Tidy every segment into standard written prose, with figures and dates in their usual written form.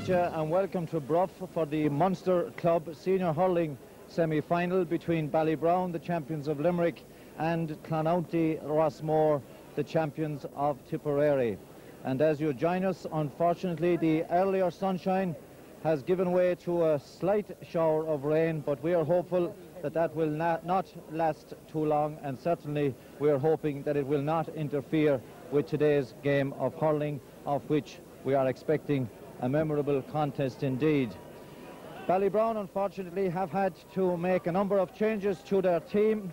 greet you and welcome to Bruff for the Munster Club Senior Hurling Semi Final between Ballybrown, the champions of Limerick, and Clonouty Rossmore, the champions of Tipperary. And as you join us, unfortunately the earlier sunshine has given way to a slight shower of rain, but we are hopeful that that will not last too long, and certainly we are hoping that it will not interfere with today's game of hurling, of which we are expecting a memorable contest indeed. Ballybrown unfortunately have had to make a number of changes to their team.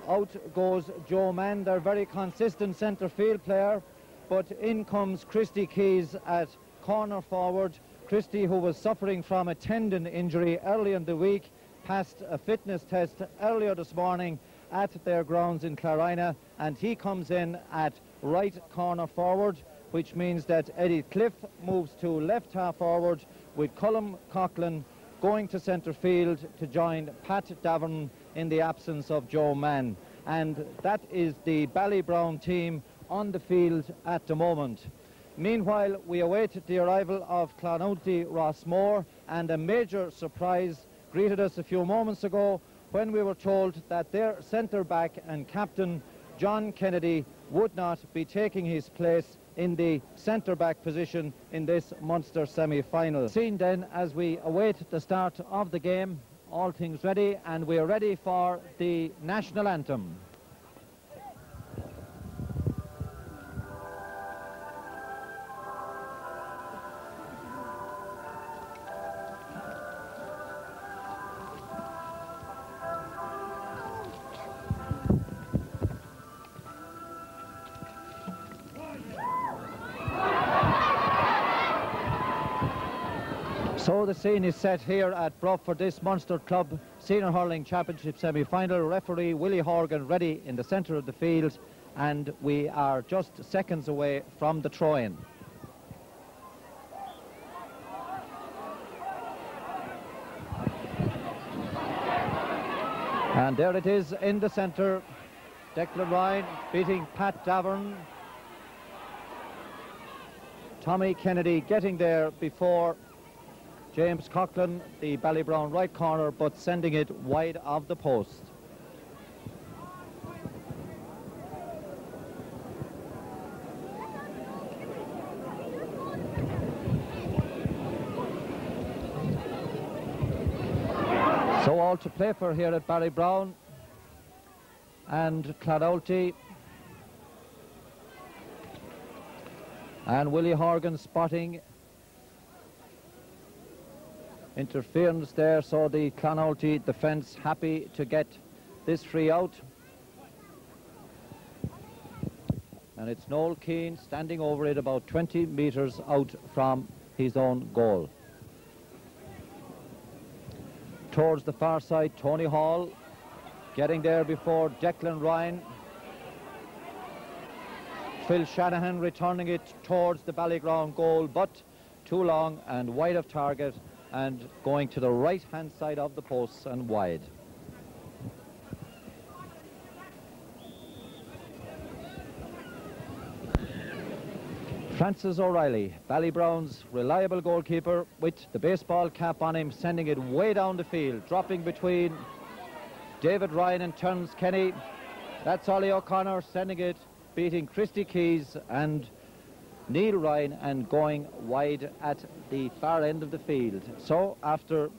Out goes Joe Mann, their very consistent centre field player, but in comes Christy Keys at corner forward. Christy, who was suffering from a tendon injury early in the week, passed a fitness test earlier this morning at their grounds in Clarina, and he comes in at right corner forward, which means that Eddie Cliff moves to left half forward, with Colm Coughlin going to centre field to join Pat Davern in the absence of Joe Mann. And that is the Ballybrown team on the field at the moment. Meanwhile, we await the arrival of Clonoulty Rossmore, and a major surprise greeted us a few moments ago when we were told that their centre back and captain John Kennedy would not be taking his place in the centre-back position in this Munster semi-final. Seen then as we await the start of the game, all things ready, and we are ready for the national anthem. So the scene is set here at Bruff for this Munster Club Senior Hurling Championship semi-final. Referee Willie Horgan ready in the centre of the field, and we are just seconds away from the throw-in. And there it is in the centre. Declan Ryan beating Pat Davern. Tommy Kennedy getting there before James Coughlin, the Ballybrown right corner, but sending it wide of the post. So all to play for here at Ballybrown and Clonoulty. And Willie Horgan spotting interference there, so the Clonoulty defence happy to get this free out. And it's Noel Keane standing over it about 20 metres out from his own goal. Towards the far side, Tony Hall getting there before Declan Ryan. Phil Shanahan returning it towards the Ballybrown goal, but too long and wide of target, and going to the right-hand side of the posts and wide. Francis O'Reilly, Ballybrown's reliable goalkeeper, with the baseball cap on him, sending it way down the field, dropping between David Ryan and Terence Kenny. That's Ollie O'Connor sending it, beating Christy Keys and Neil Ryan, and going wide at the far end of the field. So after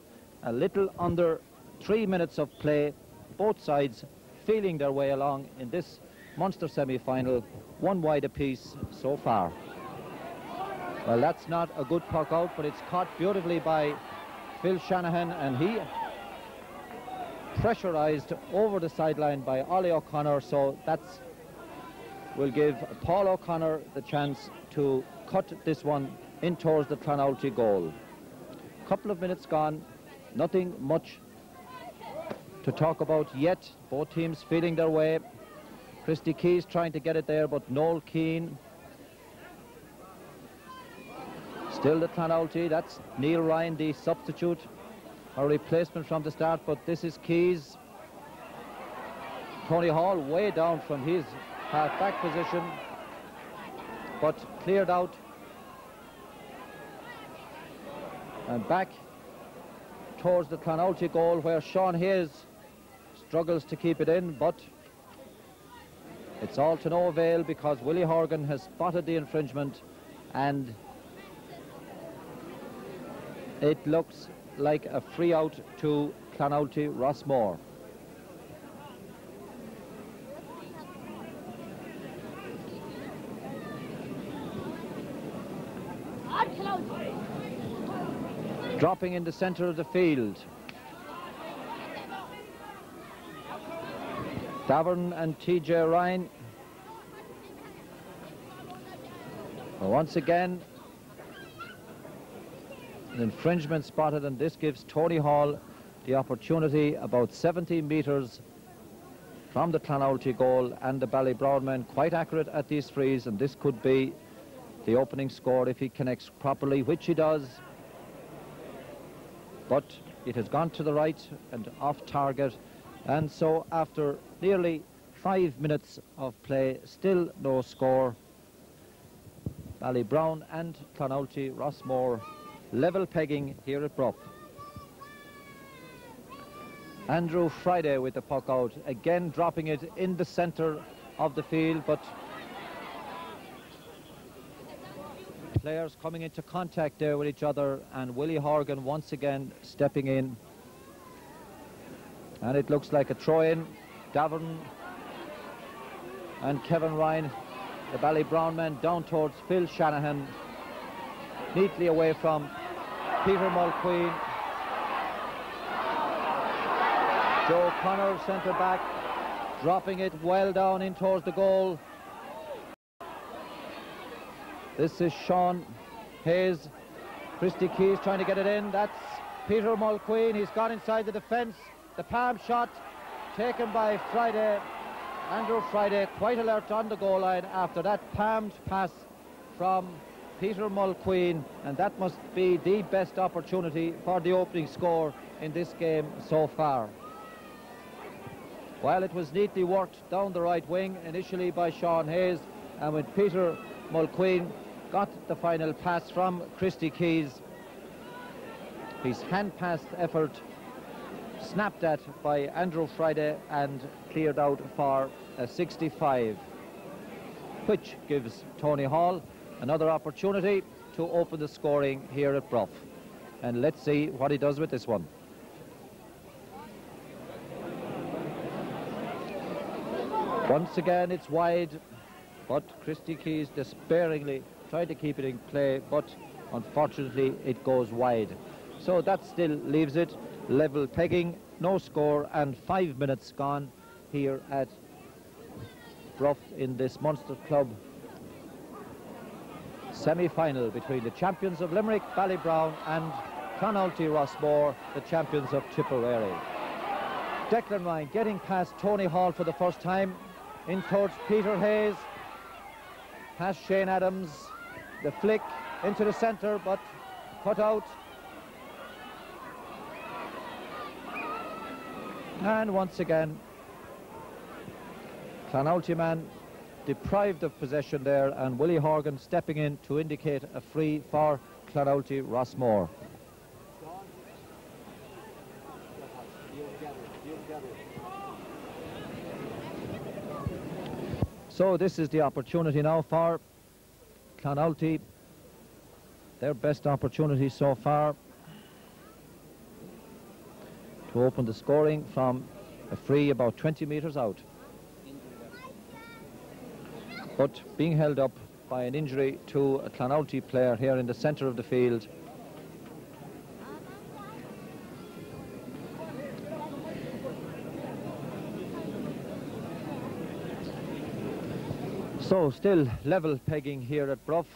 a little under 3 minutes of play, both sides feeling their way along in this Munster semi-final, one wide apiece so far. Well, that's not a good puck out, but it's caught beautifully by Phil Shanahan, and he pressurised over the sideline by Ollie O'Connor, so that's will give Paul O'Connor the chance to cut this one in towards the Clonoulty goal. Couple of minutes gone, nothing much to talk about yet. Both teams feeling their way. Christy Keys trying to get it there, but Noel Keane. Still the Clonoulty, that's Neil Ryan, the substitute, or replacement from the start, but this is Keys. Tony Hall way down from his half-back position, but cleared out And back towards the Clonoulty goal, where Sean Hayes struggles to keep it in, but it's all to no avail because Willie Horgan has spotted the infringement, and it looks like a free out to Clonoulty Rossmore. Dropping in the centre of the field. Davern and T.J. Ryan. Once again, an infringement spotted, and this gives Tony Hall the opportunity about 70 metres from the Clonoulty goal, and the Ballybrown men quite accurate at these frees, and this could be the opening score if he connects properly, which he does. But it has gone to the right and off target, and so after nearly 5 minutes of play, still no score. Ballybrown and Clonoulty Rossmore level pegging here at Bruff. Andrew Friday with the puck out, again dropping it in the centre of the field, but players coming into contact there with each other, and Willie Horgan once again stepping in, and it looks like a throw-in. Davern and Kevin Ryan, the Ballybrown men, down towards Phil Shanahan, neatly away from Peter Mulqueen. Joe Connor, centre back, dropping it well down in towards the goal. This is Sean Hayes. Christy Keys trying to get it in. That's Peter Mulqueen. He's gone inside the defence. The palm shot taken by Friday. Andrew Friday quite alert on the goal line after that palmed pass from Peter Mulqueen, and that must be the best opportunity for the opening score in this game so far. While it was neatly worked down the right wing initially by Sean Hayes, and when Peter Mulqueen got the final pass from Christy Keys, his hand-passed effort snapped at by Andrew Friday and cleared out for a 65, which gives Tony Hall another opportunity to open the scoring here at Bruff. And let's see what he does with this one. Once again it's wide, but Christy Keys despairingly tried to keep it in play, but unfortunately it goes wide. So that still leaves it level pegging, no score, and 5 minutes gone here at Bruff in this Munster Club semi-final between the champions of Limerick, Ballybrown, and Clonoulty Rossmore, the champions of Tipperary. Declan Ryan getting past Tony Hall for the first time, in towards Peter Hayes, past Shane Adams, the flick into the centre, but cut out. And once again, Clonoulty man deprived of possession there, and Willie Horgan stepping in to indicate a free for Clonoulty Rossmore. So this is the opportunity now for Clonoulty, their best opportunity so far to open the scoring from a free about 20 metres out. But being held up by an injury to a Clonoulty player here in the centre of the field. So still level pegging here at Bruff.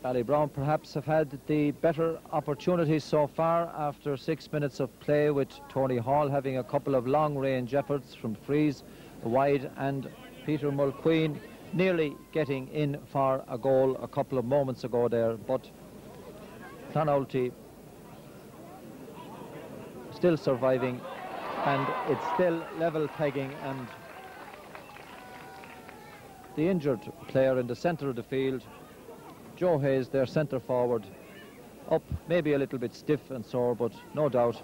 Ballybrown perhaps have had the better opportunities so far after 6 minutes of play, with Tony Hall having a couple of long-range efforts from frees wide, and Peter Mulqueen nearly getting in for a goal a couple of moments ago there, but Clonoulty still surviving, and it's still level pegging, and the injured player in the centre of the field, Joe Hayes, their centre forward, up, maybe a little bit stiff and sore, but no doubt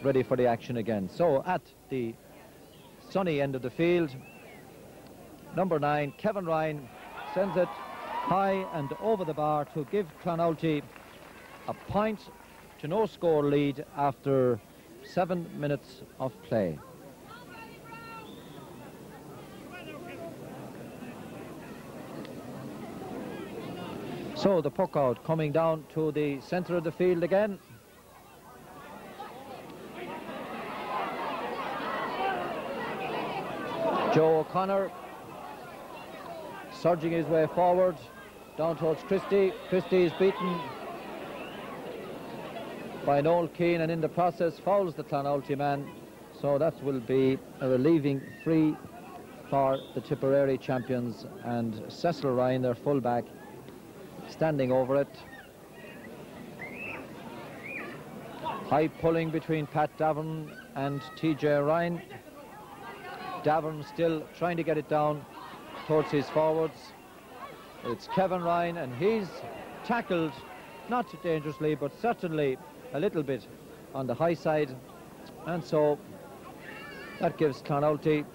ready for the action again. So at the sunny end of the field, number 9, Kevin Ryan, sends it high and over the bar to give Clonoulty a point to no score lead after 7 minutes of play. So the puck out coming down to the centre of the field again. Joe O'Connor surging his way forward down towards Christie. Christie is beaten by Noel Keane and in the process fouls the Clonoulty man. So that will be a relieving free for the Tipperary champions, and Cecil Ryan, their fullback, standing over it. High pulling between Pat Davern and TJ Ryan. Davern still trying to get it down towards his forwards. It's Kevin Ryan, and he's tackled, not dangerously, but certainly a little bit on the high side. And so that gives Clonoulty.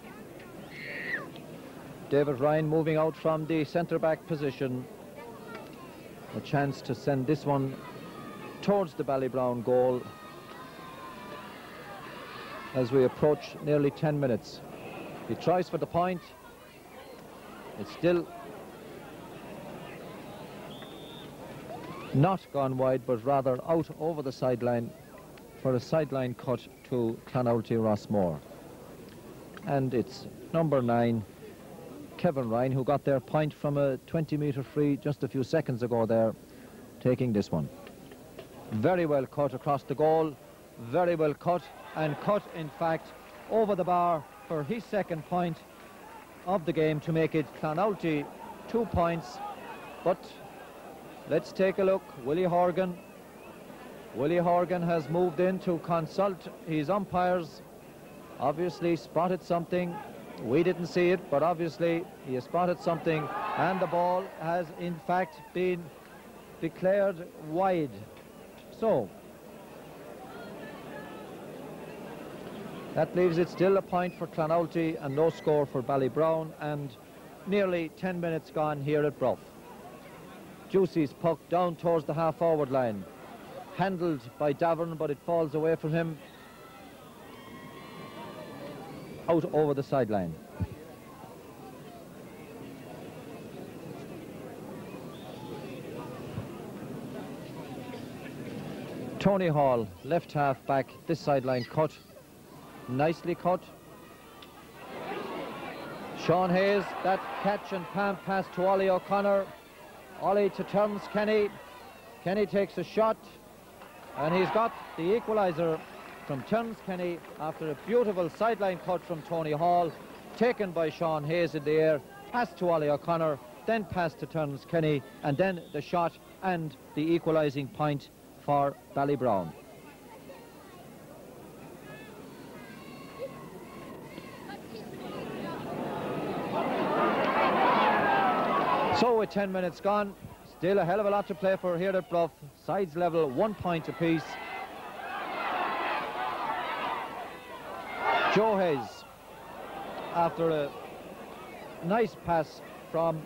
David Ryan moving out from the centre-back position. A chance to send this one towards the Ballybrown goal as we approach nearly 10 minutes. He tries for the point. It's still not gone wide, but rather out over the sideline for a sideline cut to Clonouty Rossmore. And it's number 9, Kevin Ryan, who got their point from a 20-metre free just a few seconds ago there, taking this one. Very well cut across the goal, very well cut, and cut, in fact, over the bar for his second point of the game to make it Clonoulty 2 points. But let's take a look. Willie Horgan. Willie Horgan has moved in to consult his umpires. Obviously spotted something. We didn't see it, but obviously he has spotted something, and the ball has in fact been declared wide. So that leaves it still a point for Clonoulty and no score for Ballybrown, and nearly 10 minutes gone here at Bruff. Juicy's puck down towards the half-forward line. Handled by Davern, but it falls away from him. Out over the sideline. Tony Hall, left half back, this sideline cut. Nicely cut. Sean Hayes, that catch and palm pass to Ollie O'Connor. Ollie to Terence Kenny. Kenny takes a shot, and he's got the equaliser from Terence Kenny after a beautiful sideline cut from Tony Hall, taken by Sean Hayes in the air, pass to Ollie O'Connor, then pass to Terence Kenny, and then the shot and the equalising point for Ballybrown. So with 10 minutes gone, still a hell of a lot to play for here at Bruff. Sides level, 1 point apiece. Joe Hayes, after a nice pass from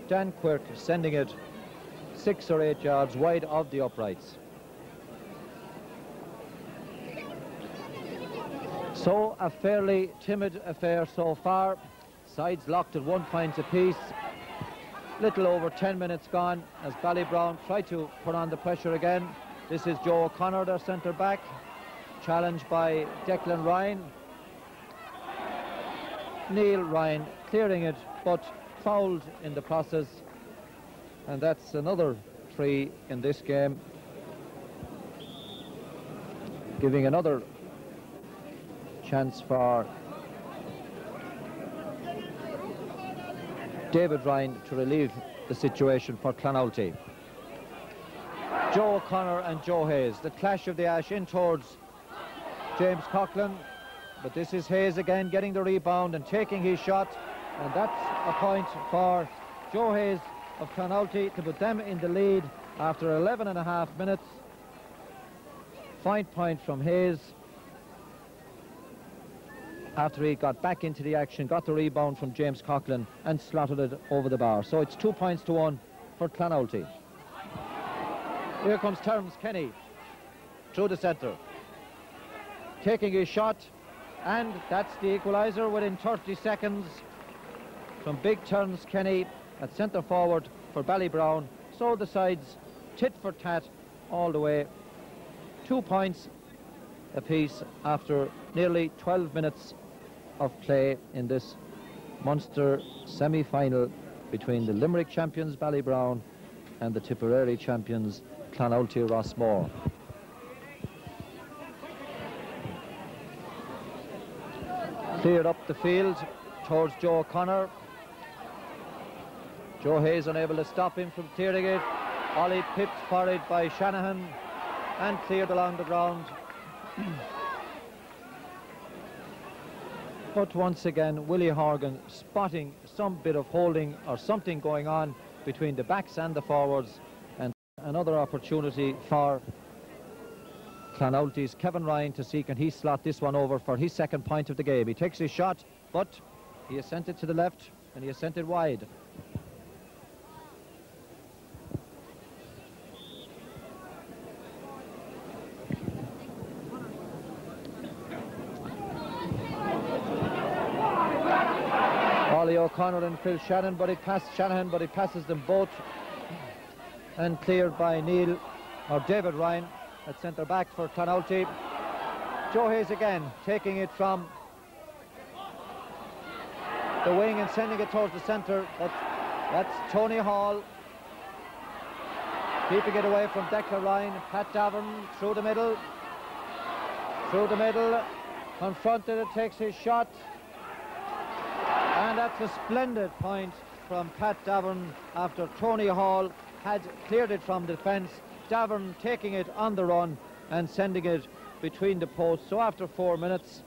Dan Quirk, sending it 6 or 8 yards wide of the uprights. So a fairly timid affair so far. Sides locked at 1 point apiece. Little over 10 minutes gone as Ballybrown try to put on the pressure again. This is Joe O'Connor, their centre back, challenged by Declan Ryan. Neil Ryan clearing it, but fouled in the process, and that's another free in this game, giving another chance for David Ryan to relieve the situation for Clonoulty. Joe O'Connor and Joe Hayes, the clash of the ash in towards James Coughlin, but this is Hayes again getting the rebound and taking his shot, and that's a point for Joe Hayes of Clonoulty to put them in the lead after 11.5 minutes. Fine point from Hayes after he got back into the action, got the rebound from James Coughlin and slotted it over the bar. So it's 2 points to 1 for Clonoulty. Here comes Terence Kenny through the centre, taking his shot, and that's the equaliser within 30 seconds from big Terence Kenny at centre forward for Ballybrown. So the sides tit for tat all the way. 2 points apiece after nearly 12 minutes of play in this Munster semi-final between the Limerick champions Ballybrown and the Tipperary champions Clonoulty Rossmore. Cleared up the field towards Joe O'Connor. Joe Hayes unable to stop him from clearing it. Ollie pipped for it by Shanahan and cleared along the ground. But once again, Willie Horgan spotting some bit of holding or something going on between the backs and the forwards, and another opportunity for Clonoulty's Kevin Ryan to see can he slot this one over for his second point of the game. He takes his shot, but he has sent it to the left and he has sent it wide. Ollie O'Connor and Phil Shanahan, but it passes them both and cleared by Neil or David Ryan at centre back for Clonoulty. Joe Hayes again taking it from the wing and sending it towards the centre, but that's Tony Hall keeping it away from Declan Ryan. Pat Davern through the middle, confronted it, takes his shot, and that's a splendid point from Pat Davern after Tony Hall had cleared it from defence. Davern taking it on the run and sending it between the posts. So after 14 minutes,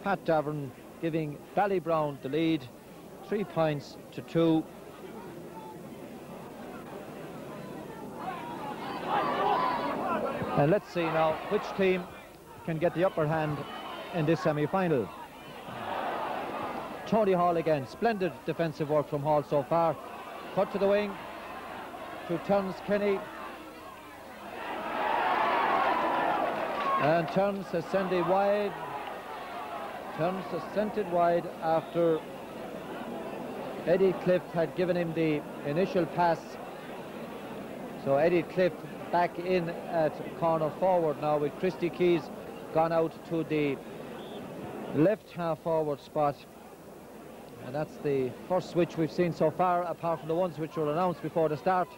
Pat Davern giving Ballybrown the lead, 3 points to 2. And let's see now which team can get the upper hand in this semi-final. Tony Hall again, splendid defensive work from Hall so far. Cut to the wing to Terence Kenny, and Terence has sent it wide. Terence has sent it wide after Eddie Cliff had given him the initial pass. So Eddie Cliff back in at corner forward now, with Christy Keys gone out to the left half forward spot. And that's the first switch we've seen so far, apart from the ones which were announced before the start.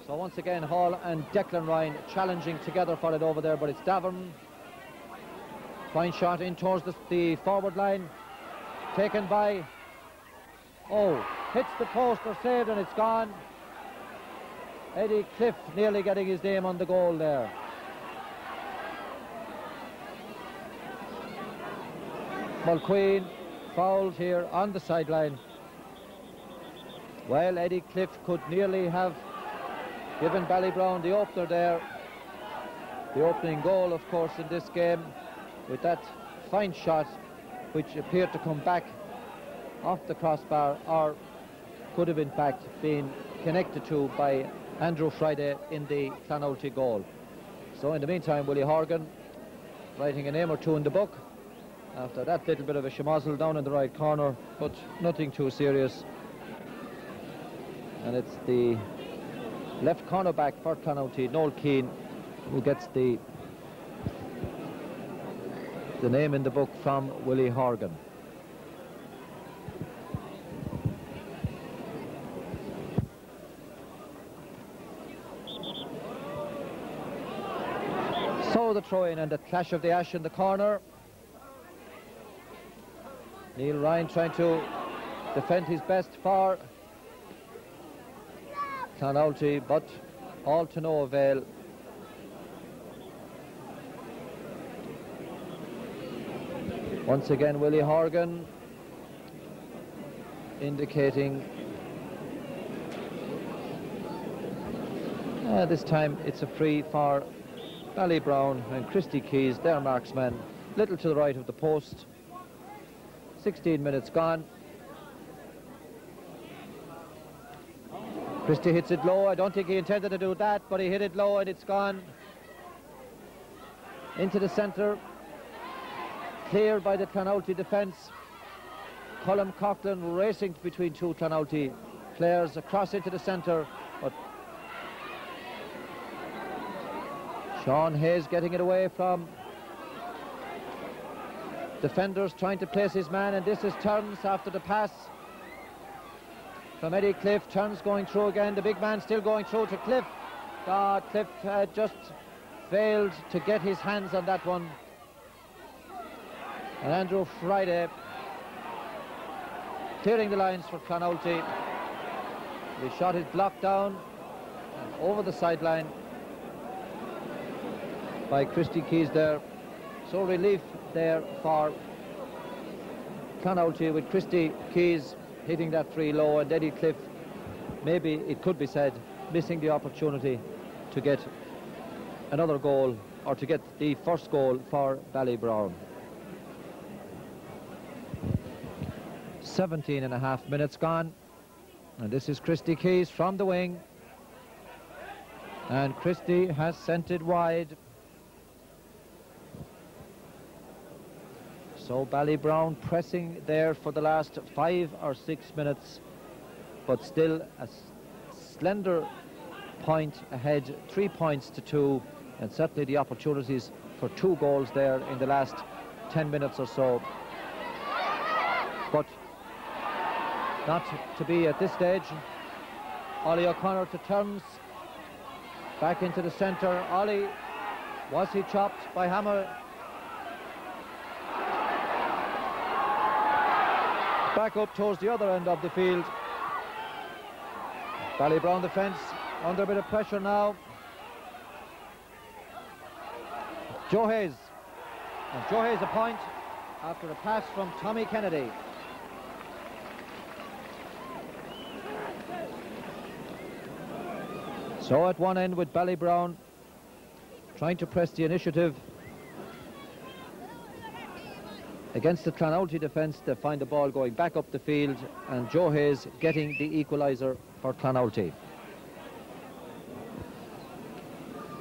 So once again, Hall and Declan Ryan challenging together for it over there, but it's Davern. Fine shot in towards the forward line, taken by, hits the post or saved, and it's gone. Eddie Cliff nearly getting his name on the goal there. Mulqueen fouled here on the sideline. Well, Eddie Cliff could nearly have given Ballybrown the opener there. The opening goal, of course, in this game, with that fine shot which appeared to come back off the crossbar, or could have in fact been connected to by Andrew Friday in the Clonoulty goal. So in the meantime, Willie Horgan writing a name or two in the book after that little bit of a schmozzle down in the right corner, but nothing too serious. And it's the left cornerback for Clonoulty, Noel Keane, who gets the name in the book from Willie Horgan. So the throw-in and the clash of the ash in the corner. Neil Ryan trying to defend his best for Clonoulty, but all to no avail. Once again, Willie Horgan This time it's a free for Ballybrown, and Christy Keys, their marksman, little to the right of the post. 16 minutes gone. Christy hits it low. I don't think he intended to do that, but he hit it low and it's gone into the centre. Cleared by the Clonoulty defence. Colm Coughlin racing between two Clonoulty players across into the centre, but Sean Hayes getting it away from defenders, trying to place his man, and this is Turns after the pass from Eddie Cliff. Turns going through again, the big man still going through to Cliff. Cliff just failed to get his hands on that one. And Andrew Friday clearing the lines for Clonoulty. The shot is blocked down and over the sideline by Christy Keys there. So relief there for Clonoulty, with Christy Keys hitting that free low, and Eddie Cliff, maybe it could be said, missing the opportunity to get another goal, or to get the first goal for Ballybrown. 17.5 minutes gone, and this is Christy Keys from the wing, and Christy has sent it wide. So Ballybrown pressing there for the last 5 or 6 minutes, but still a slender point ahead, 3 points to 2, and certainly the opportunities for 2 goals there in the last 10 minutes or so. But not to be at this stage. Ollie O'Connor to Turns, back into the centre. Ollie, was he chopped by Hammer? Back up towards the other end of the field. Ballybrown defence under a bit of pressure now. Joe Hayes. And Joe Hayes a point after a pass from Tommy Kennedy. So at one end with Ballybrown trying to press the initiative against the Clonoulty defence. They find the ball going back up the field, and Joe Hayes getting the equaliser for Clonoulty.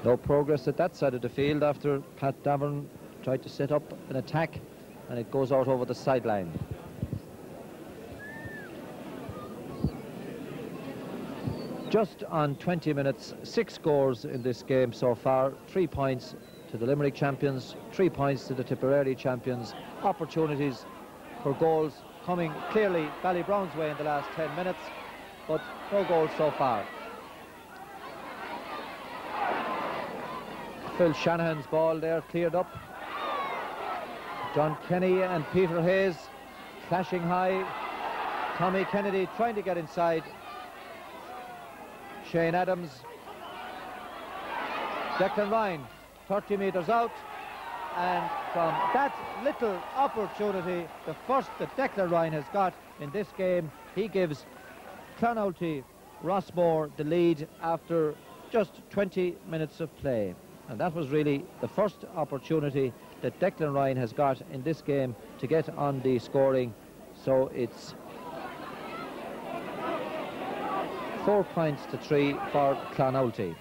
No progress at that side of the field after Pat Davern tried to set up an attack, and it goes out over the sideline. Just on 20 minutes, 6 scores in this game so far. 3 points to the Limerick champions, 3 points to the Tipperary champions. Opportunities for goals coming clearly Ballybrown's way in the last 10 minutes, but no goals so far. Phil Shanahan's ball there cleared up. John Kenny and Peter Hayes clashing high. Tommy Kennedy trying to get inside. Shane Adams. Declan Ryan 30 metres out, and from that little opportunity, the first that Declan Ryan has got in this game, he gives Clonoulty Rossmore the lead after just 20 minutes of play. And that was really the first opportunity that Declan Ryan has got in this game to get on the scoring. So it's 4 points to 3 for Clonoulty.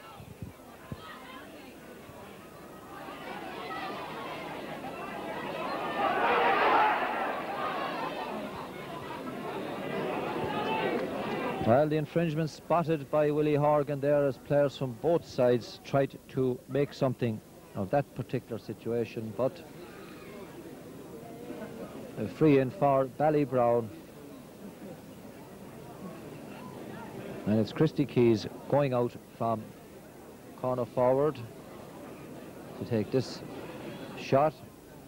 Well, the infringement spotted by Willie Horgan there as players from both sides tried to make something of that particular situation, but a free in for Ballybrown. And it's Christy Keys going out from corner forward to take this shot,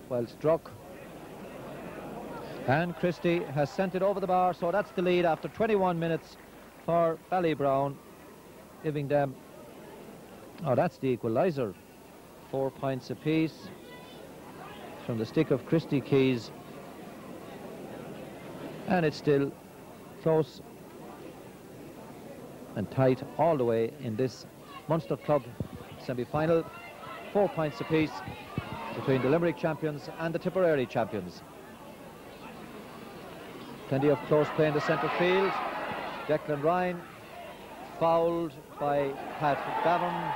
well struck. And Christy has sent it over the bar, so that's the lead after 21 minutes for Ballybrown, giving them, oh, that's the equaliser. 4 points apiece from the stick of Christy Keys. And it's still close and tight all the way in this Munster Club Semi Final. 4 points apiece between the Limerick champions and the Tipperary champions. Plenty of close play in the centre field. Declan Ryan fouled by Pat Davern.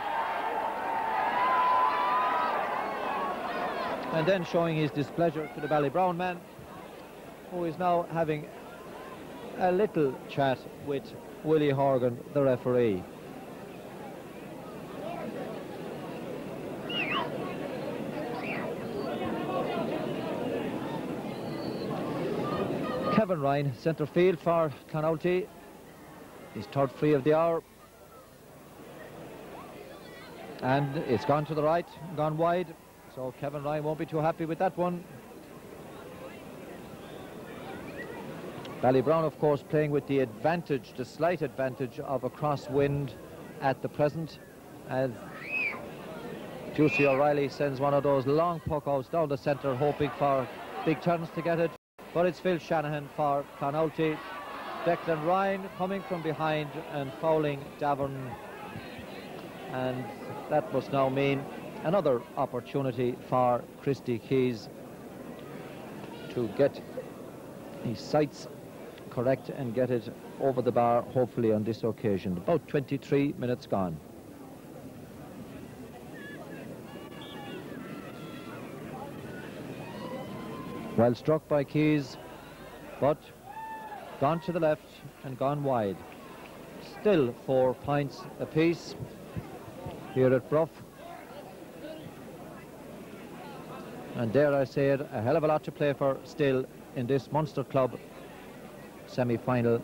And then showing his displeasure to the Ballybrown man, who is now having a little chat with Willie Horgan, the referee. Kevin Ryan, centre field for Clonoulty. His third free of the hour. And it's gone to the right, gone wide. So Kevin Ryan won't be too happy with that one. Ballybrown, of course, playing with the advantage, the slight advantage of a crosswind at the present, as Juicy O'Reilly sends one of those long puck-outs down the centre, hoping for big turns to get it. But it's Phil Shanahan for Clonoulty. Declan Ryan coming from behind and fouling Davern. And that must now mean another opportunity for Christy Keys to get his sights correct and get it over the bar, hopefully on this occasion. About 23 minutes gone. Well struck by Keys, but gone to the left and gone wide. Still 4 points apiece here at Bruff. And dare I say it, a hell of a lot to play for still in this Munster Club semi-final,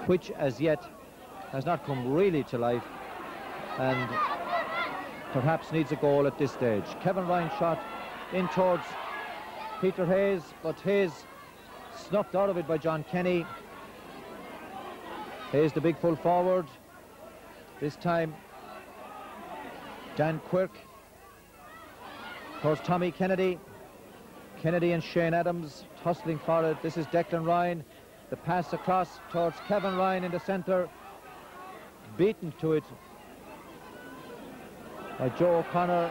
which as yet has not come really to life and perhaps needs a goal at this stage. Kevin Ryan shot in towards Peter Hayes, but Hayes snuffed out of it by John Kenny. Hayes, the big full forward. This time Dan Quirk towards Tommy Kennedy. Kennedy and Shane Adams tussling for it. This is Declan Ryan. The pass across towards Kevin Ryan in the centre. Beaten to it by Joe O'Connor.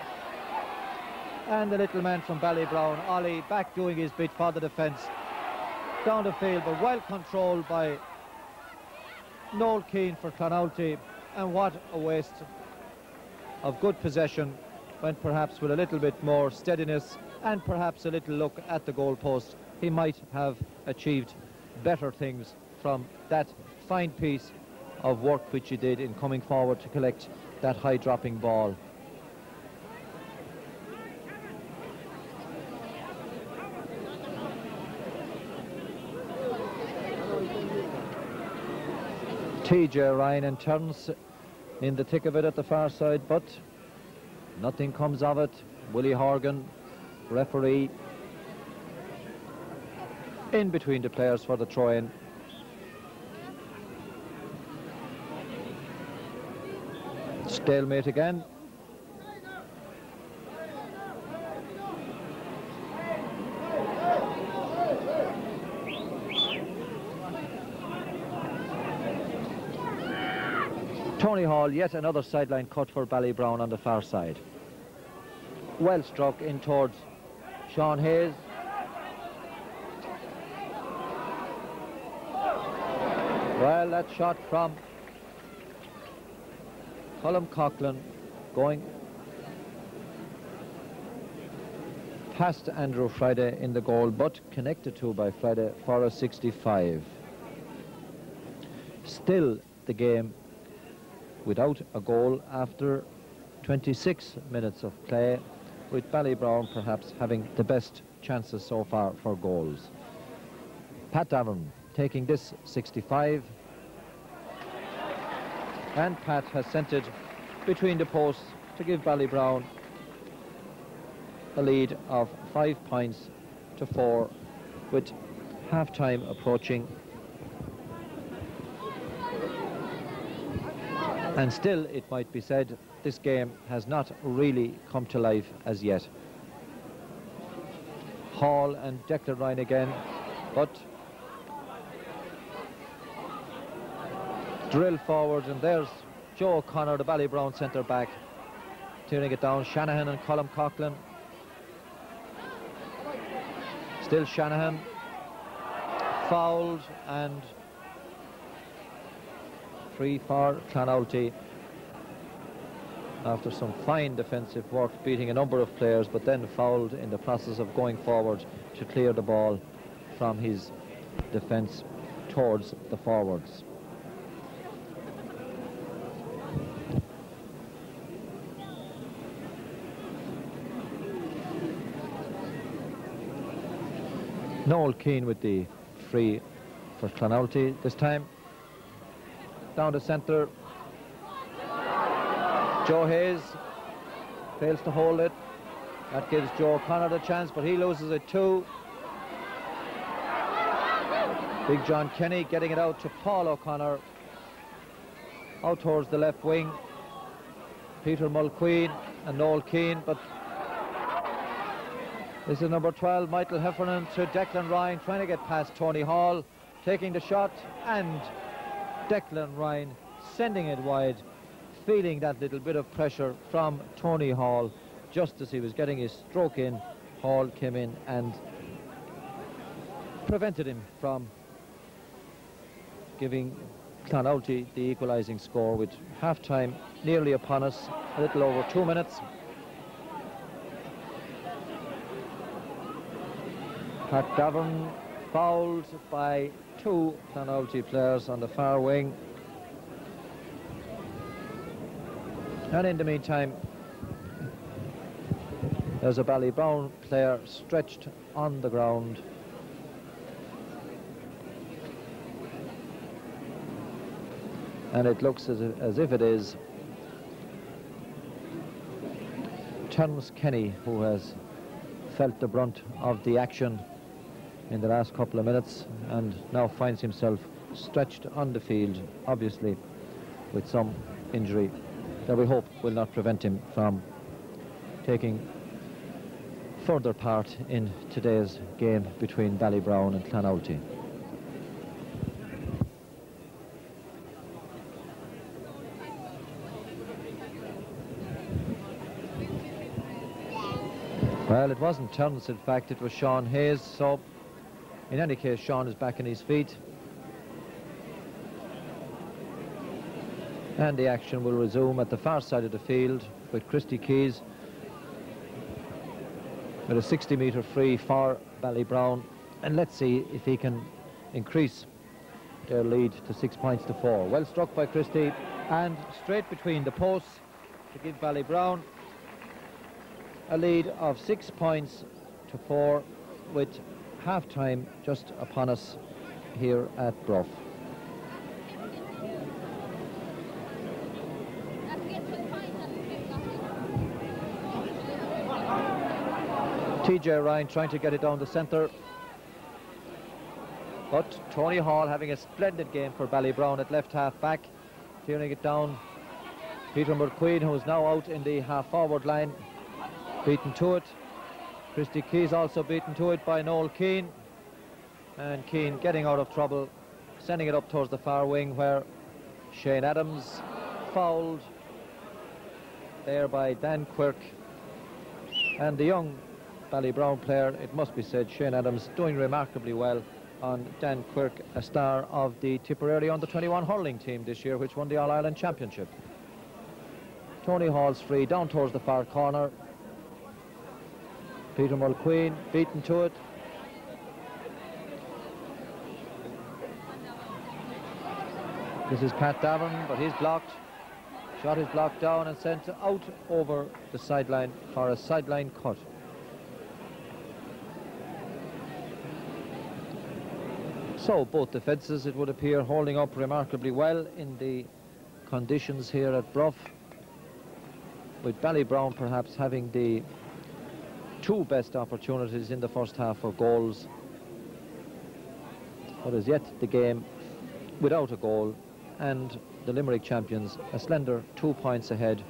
And the little man from Ballybrown, Ollie, back doing his bit for the defence. Down the field, but well controlled by Noel Keane for Clonoulty. And what a waste of good possession, when perhaps with a little bit more steadiness and perhaps a little look at the goalpost, he might have achieved better things from that fine piece of work which he did in coming forward to collect that high dropping ball. TJ Ryan and turns in the thick of it at the far side, but nothing comes of it. Willie Horgan, referee, in between the players for the throw-in. Stalemate again. Tony Hall, yet another sideline cut for Ballybrown on the far side. Well struck in towards Sean Hayes. Well, that shot from Colm Coughlin going past Andrew Friday in the goal, but connected to by Friday for a 65. Still the game without a goal after 26 minutes of play, with Ballybrown perhaps having the best chances so far for goals. Pat Davern taking this 65, and Pat has sent it between the posts to give Ballybrown a lead of 5 points to 4 with half-time approaching. And still, it might be said, this game has not really come to life as yet. Hall and Declan Ryan again, but drill forward, and there's Joe O'Connor, the Ballybrown centre back, tearing it down. Shanahan and Colm Coughlin. Still Shanahan, fouled, and free for Clonoulty after some fine defensive work, beating a number of players, but then fouled in the process of going forward to clear the ball from his defence towards the forwards. Noel Keane with the free for Clonoulty this time. Down the centre. Joe Hayes fails to hold it. That gives Joe O'Connor the chance, but he loses it too. Big John Kenny getting it out to Paul O'Connor. Out towards the left wing. Peter Mulqueen and Noel Keane, but this is number 12, Michael Heffernan, to Declan Ryan, trying to get past Tony Hall, taking the shot, and Declan Ryan sending it wide, feeling that little bit of pressure from Tony Hall. Just as he was getting his stroke in, Hall came in and prevented him from giving Clonoulty the equalising score, with half-time nearly upon us, a little over 2 minutes. Pat Davern fouled by 2 Clonoulty players on the far wing. And in the meantime, there's a Ballybrown player stretched on the ground. And it looks as if it is Terence Kenny who has felt the brunt of the action in the last couple of minutes and now finds himself stretched on the field, obviously with some injury that we hope will not prevent him from taking further part in today's game between Ballybrown and Clonoulty. Well, it wasn't Terence, in fact, it was Sean Hayes, so in any case, Sean is back on his feet. And the action will resume at the far side of the field with Christy Keys with a 60-metre free for Ballybrown. And let's see if he can increase their lead to 6 points to 4. Well struck by Christy, and straight between the posts to give Ballybrown a lead of 6 points to 4 with half-time just upon us here at Bruff. TJ Ryan trying to get it down the centre, but Tony Hall having a splendid game for Ballybrown at left half back, tearing it down. Peter Mulqueen, who is now out in the half-forward line, beaten to it. Christy Keys also beaten to it by Noel Keane, and Keane getting out of trouble, sending it up towards the far wing where Shane Adams fouled there by Dan Quirk. And the young Ballybrown player, it must be said, Shane Adams, doing remarkably well on Dan Quirk, a star of the Tipperary under-21 hurling team this year, which won the All-Ireland Championship. Tony Hall's free down towards the far corner. Peter Mulqueen beaten to it. This is Pat Davern, but he's blocked. Shot is blocked down and sent out over the sideline for a sideline cut. So both defences, it would appear, holding up remarkably well in the conditions here at Bruff, with Ballybrown perhaps having the 2 best opportunities in the first half for goals, but as yet the game without a goal, and the Limerick champions a slender 2 points ahead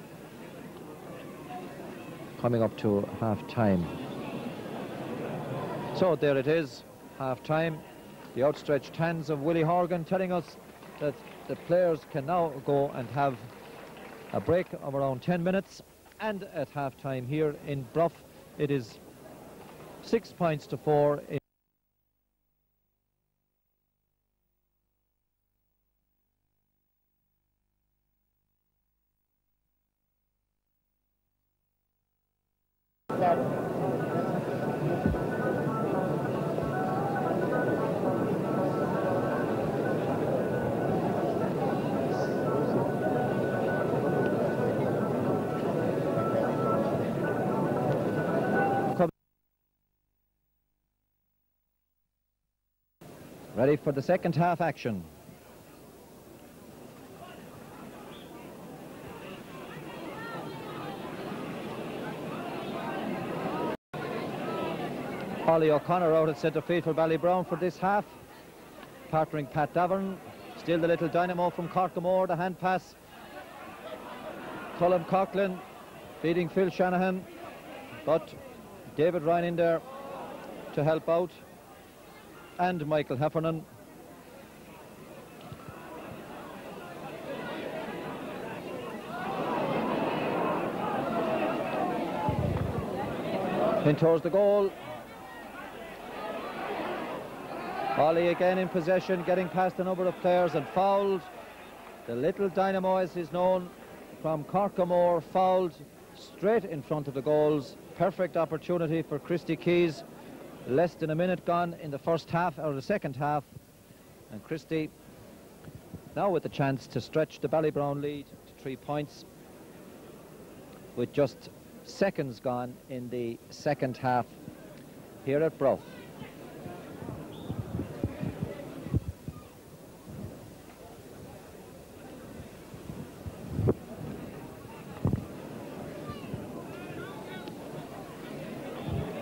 coming up to half-time. So there it is, half-time. The outstretched hands of Willie Horgan telling us that the players can now go and have a break of around 10 minutes, and at half-time here in Bruff, it is 6 points to 4. Ready for the second half action. Ollie O'Connor out at centre field for Ballybrown for this half, partnering Pat Davern. Still the little dynamo from Corkamore, the hand pass. Colm Coughlin feeding Phil Shanahan, but David Ryan in there to help out, and Michael Heffernan. In towards the goal. Ollie again in possession, getting past a number of players and fouled. The little dynamo, as is known, from Corkamore, fouled straight in front of the goals. Perfect opportunity for Christy Keys. Less than a minute gone in the first half, or the second half, and Christy now with the chance to stretch the Ballybrown lead to 3 points with just seconds gone in the second half here at Bruff.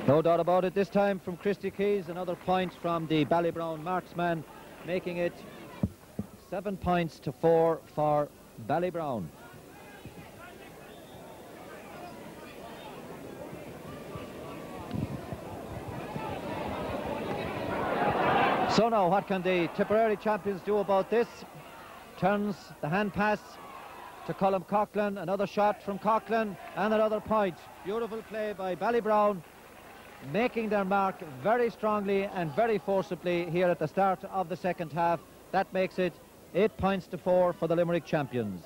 No doubt about it, this time from Christy Keys, another point from the Ballybrown marksman, making it 7 points to 4 for Ballybrown. So now, what can the Tipperary champions do about this? Turns the hand pass to Colm Coughlin, another shot from Coughlin, and another point. Beautiful play by Ballybrown, making their mark very strongly and very forcibly here at the start of the second half. That makes it 8 points to 4 for the Limerick champions.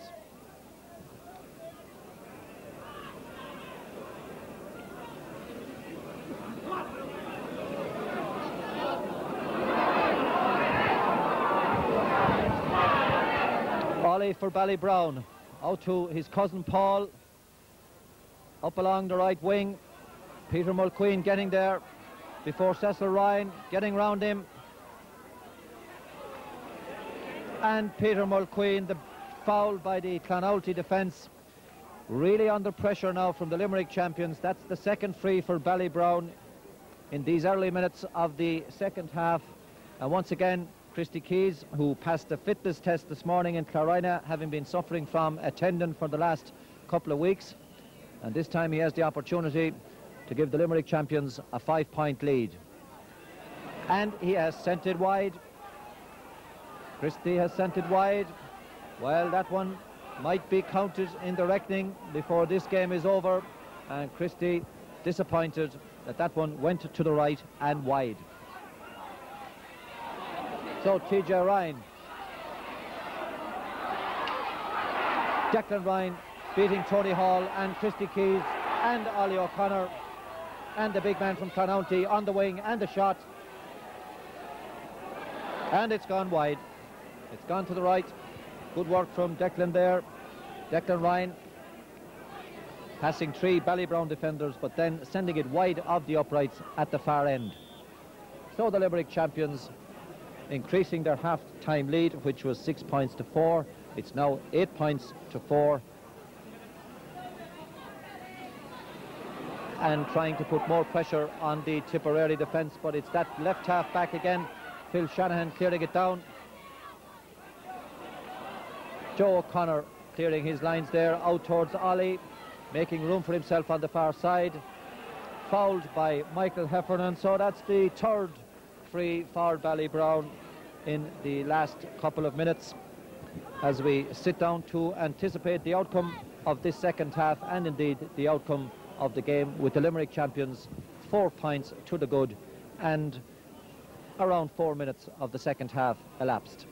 Ollie for Ballybrown, out to his cousin Paul, up along the right wing. Peter Mulqueen getting there before Cecil Ryan, getting round him. And Peter Mulqueen, the foul by the Clonoulty defence. Really under pressure now from the Limerick champions. That's the second free for Ballybrown in these early minutes of the second half. And once again, Christy Keys, who passed the fitness test this morning in Clarina, having been suffering from a tendon for the last couple of weeks. And this time he has the opportunity to give the Limerick champions a 5-point lead. And he has sent it wide. Christy has sent it wide. Well, that one might be counted in the reckoning before this game is over. And Christy disappointed that that one went to the right and wide. So T.J. Ryan. Declan Ryan beating Tony Hall and Christy Keys and Ollie O'Connor. And the big man from Clonoulty on the wing, and the shot. And it's gone wide. It's gone to the right. Good work from Declan there. Declan Ryan passing 3 Ballybrown defenders, but then sending it wide of the uprights at the far end. So the Limerick champions increasing their half-time lead, which was 6 points to 4. It's now 8 points to 4. And trying to put more pressure on the Tipperary defence, but it's that left half back again. Phil Shanahan clearing it down. Joe O'Connor clearing his lines there, out towards Ollie, making room for himself on the far side. Fouled by Michael Heffernan, so that's the third free for Ballybrown in the last couple of minutes. as we sit down to anticipate the outcome of this second half and indeed the outcome of the game, with the Limerick champions 4 points to the good and around 4 minutes of the second half elapsed.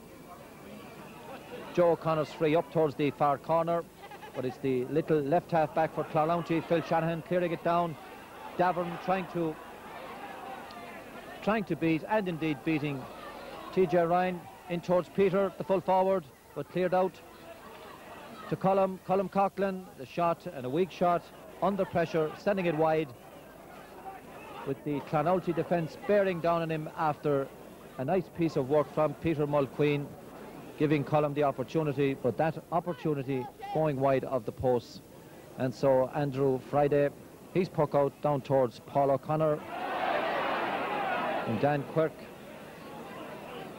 Joe O'Connor's free up towards the far corner, but it's the little left half back for Clonoulty. Phil Shanahan clearing it down. Davern trying to beat, and indeed beating, TJ Ryan in towards Peter, the full forward, but cleared out to Colm Coughlin. The shot, and a weak shot under pressure, sending it wide, with the Clonoulty defence bearing down on him after a nice piece of work from Peter Mulqueen, giving Colm the opportunity, but that opportunity going wide of the post. And so Andrew Friday, he's puck out down towards Paul O'Connor and Dan Quirk,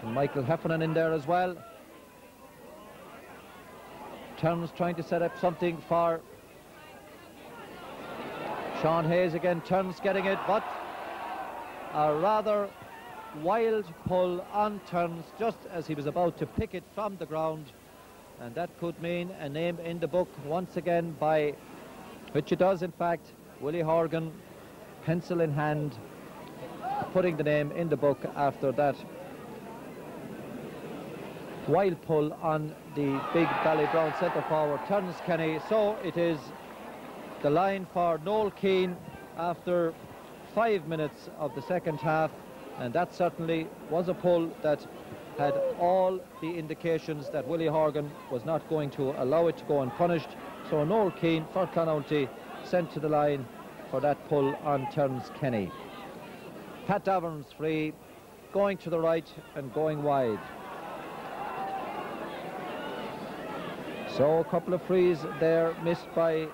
and Michael Heffernan in there as well. Turns trying to set up something for Sean Hayes again. Turns getting it, but a rather wild pull on Turns just as he was about to pick it from the ground, and that could mean a name in the book once again, by which it does in fact. Willie Horgan, pencil in hand, putting the name in the book after that wild pull on the big Ballybrown centre forward Terence Kenny. So it is the line for Noel Keane after 5 minutes of the second half, and that certainly was a pull that had all the indications that Willie Horgan was not going to allow it to go unpunished. So Noel Keane for Clonoulty sent to the line for that pull on Terence Kenny. Pat Davern's free, going to the right and going wide. So a couple of frees there missed by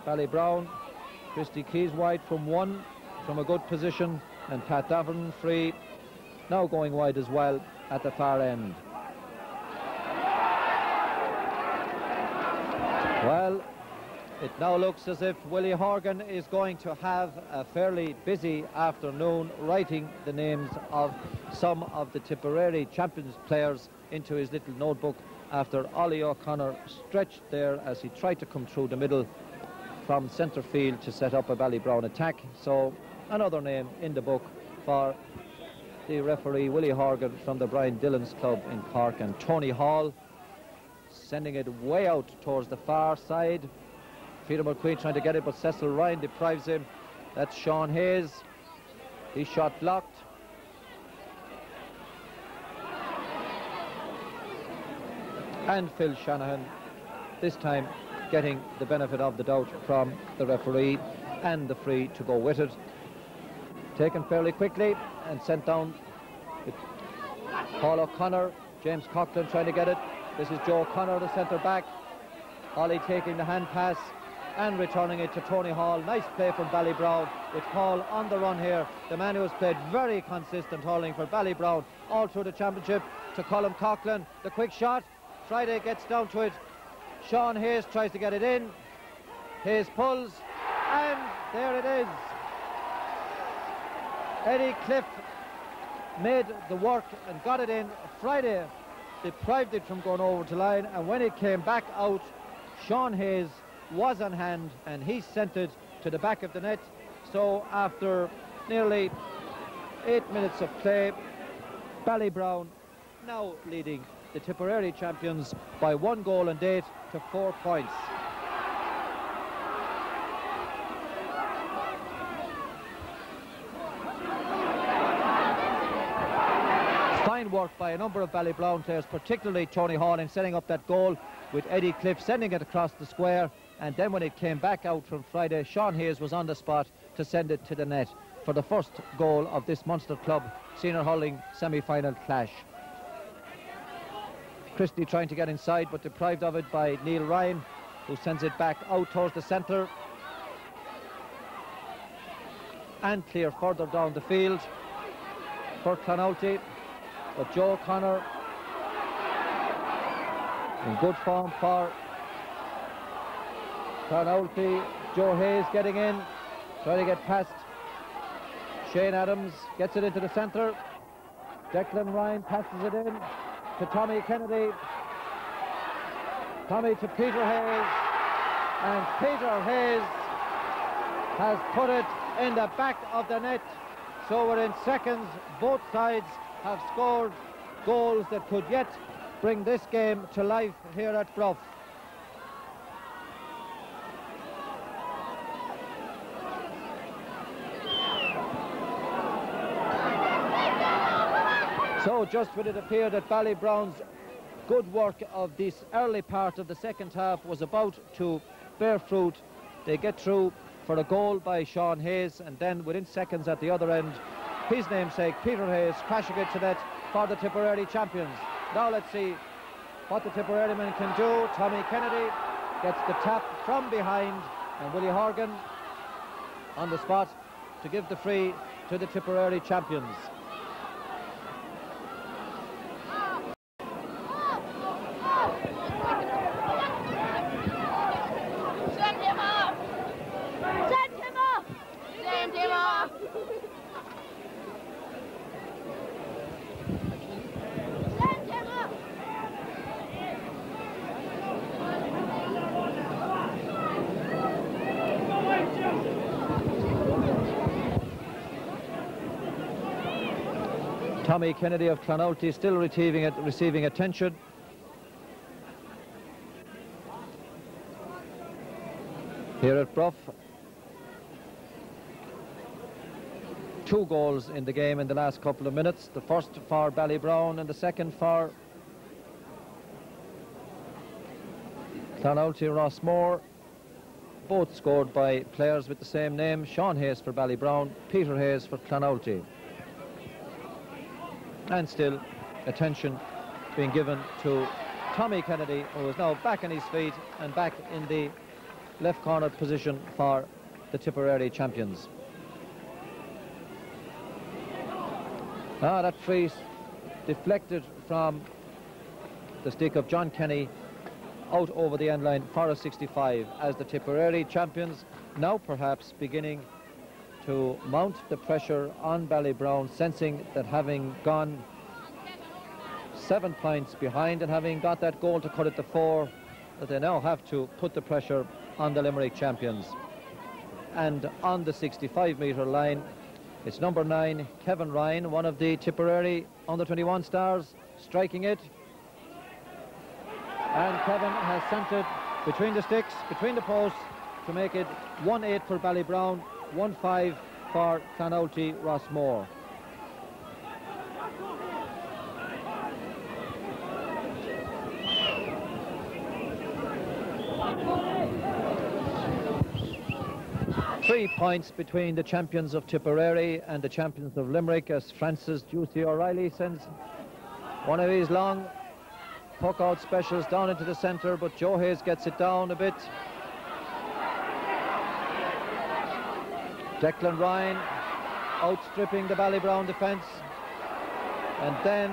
Ballybrown. Christy Keys wide from one, from a good position, and Pat Davern free, now going wide as well at the far end. Well, it now looks as if Willie Horgan is going to have a fairly busy afternoon writing the names of some of the Tipperary Champions players into his little notebook, after Ollie O'Connor stretched there as he tried to come through the middle from centre field to set up a Ballybrown attack. So another name in the book for the referee, Willie Horgan, from the Brian Dillon's club in Cork. And Tony Hall sending it way out towards the far side. Peter McQueen trying to get it, but Cecil Ryan deprives him. That's Sean Hayes. His shot blocked. And Phil Shanahan, this time getting the benefit of the doubt from the referee, and the free to go with it. Taken fairly quickly and sent down with Paul O'Connor. James Coughlin trying to get it. This is Joe O'Connor, the centre back. Ollie taking the hand pass and returning it to Tony Hall. Nice play from Ballybrown, with Paul on the run here. The man who has played very consistent hurling for Ballybrown all through the championship, to Colm Coughlin. The quick shot. Friday gets down to it. Sean Hayes tries to get it in. Hayes pulls, and there it is. Eddie Cliff made the work and got it in. Friday deprived it from going over to line, and when it came back out, Sean Hayes was on hand and he sent it to the back of the net. So after nearly 8 minutes of play, Ballybrown now leading the Tipperary champions by 1 goal and 8 to 4 points. Fine work by a number of Ballybrown players, particularly Tony Hall, in setting up that goal, with Eddie Cliff sending it across the square, and then when it came back out from Friday, Sean Hayes was on the spot to send it to the net for the first goal of this Munster Club Senior Hurling semi-final clash. Christie trying to get inside, but deprived of it by Neil Ryan, who sends it back out towards the centre and clear further down the field for Clonoulty. But Joe O'Connor in good form for Clonoulty. Joe Hayes getting in, trying to get past Shane Adams, gets it into the centre. Declan Ryan passes it in to Tommy Kennedy. Tommy to Peter Hayes, and Peter Hayes has put it in the back of the net. So within seconds, both sides have scored goals that could yet bring this game to life here at Bruff. So just when it appeared that Ballybrown's good work of this early part of the second half was about to bear fruit, they get through for a goal by Sean Hayes, and then within seconds at the other end, his namesake Peter Hayes crashing it to net for the Tipperary champions. Now let's see what the Tipperary men can do. Tommy Kennedy gets the tap from behind, and Willie Horgan on the spot to give the free to the Tipperary champions. Tommy Kennedy of Clonoulty still receiving attention. Here at Bruff. 2 goals in the game in the last couple of minutes. The first for Ballybrown and the second for Clonoulty Rossmore. Both scored by players with the same name. Sean Hayes for Ballybrown, Peter Hayes for Clonoulty. And still attention being given to Tommy Kennedy, who is now back on his feet and back in the left corner position for the Tipperary champions. That free deflected from the stick of John Kenny out over the end line for a 65, as the Tipperary champions now perhaps beginning to mount the pressure on Ballybrown, sensing that having gone 7 points behind and having got that goal to cut it to 4, that they now have to put the pressure on the Limerick champions. And on the 65-metre line, it's number 9, Kevin Ryan, one of the Tipperary under-21 stars, striking it. And Kevin has sent it between the sticks, between the posts, to make it 1-8 for Ballybrown, 1-5 for Clonouty Rossmore. Three points between the champions of Tipperary and the champions of Limerick, as Francis Juicy O'Reilly sends one of his long poke-out specials down into the centre, but Joe Hayes gets it down a bit. Declan Ryan outstripping the Ballybrown defence, and then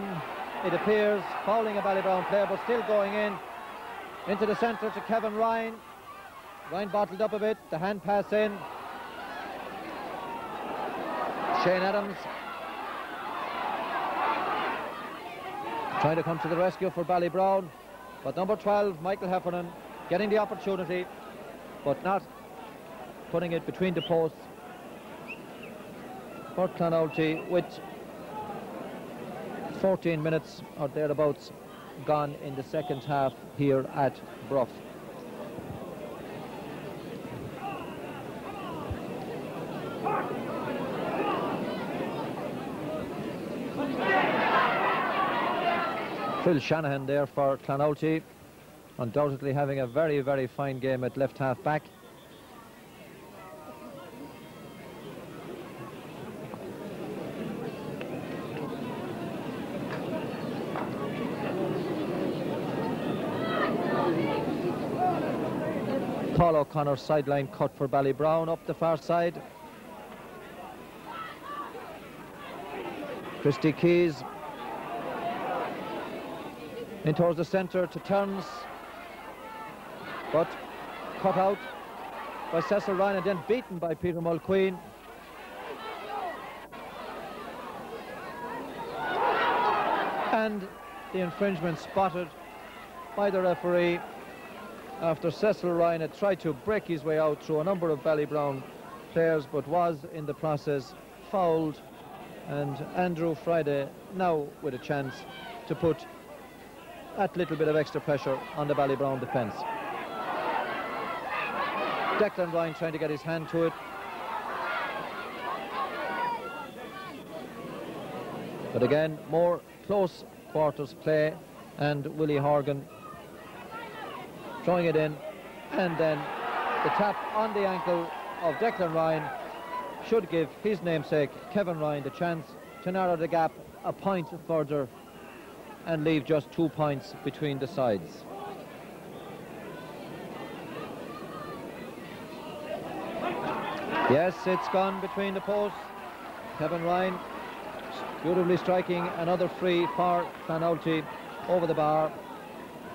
it appears fouling a Ballybrown player, but still going in into the centre to Kevin Ryan. Ryan bottled up a bit, the hand pass in. Shane Adams trying to come to the rescue for Ballybrown, but number 12, Michael Heffernan, getting the opportunity, but not putting it between the posts for Clonoulty, with 14 minutes or thereabouts gone in the second half here at Bruff. Phil Shanahan there for Clonoulty, undoubtedly having a very, very fine game at left half back. Paul O'Connor sideline cut for Ballybrown up the far side. Christy Keys in towards the centre to Turns, but cut out by Cecil Ryan and then beaten by Peter Mulqueen. And the infringement spotted by the referee, after Cecil Ryan had tried to break his way out through a number of Ballybrown players, but was in the process fouled. And Andrew Friday now with a chance to put that little bit of extra pressure on the Ballybrown defence. Declan Ryan trying to get his hand to it. But again, more close quarters play, and Willie Horgan throwing it in, and then the tap on the ankle of Declan Ryan should give his namesake Kevin Ryan the chance to narrow the gap a point further and leave just 2 points between the sides. Yes, it's gone between the posts. Kevin Ryan beautifully striking another free for Clonoulty over the bar,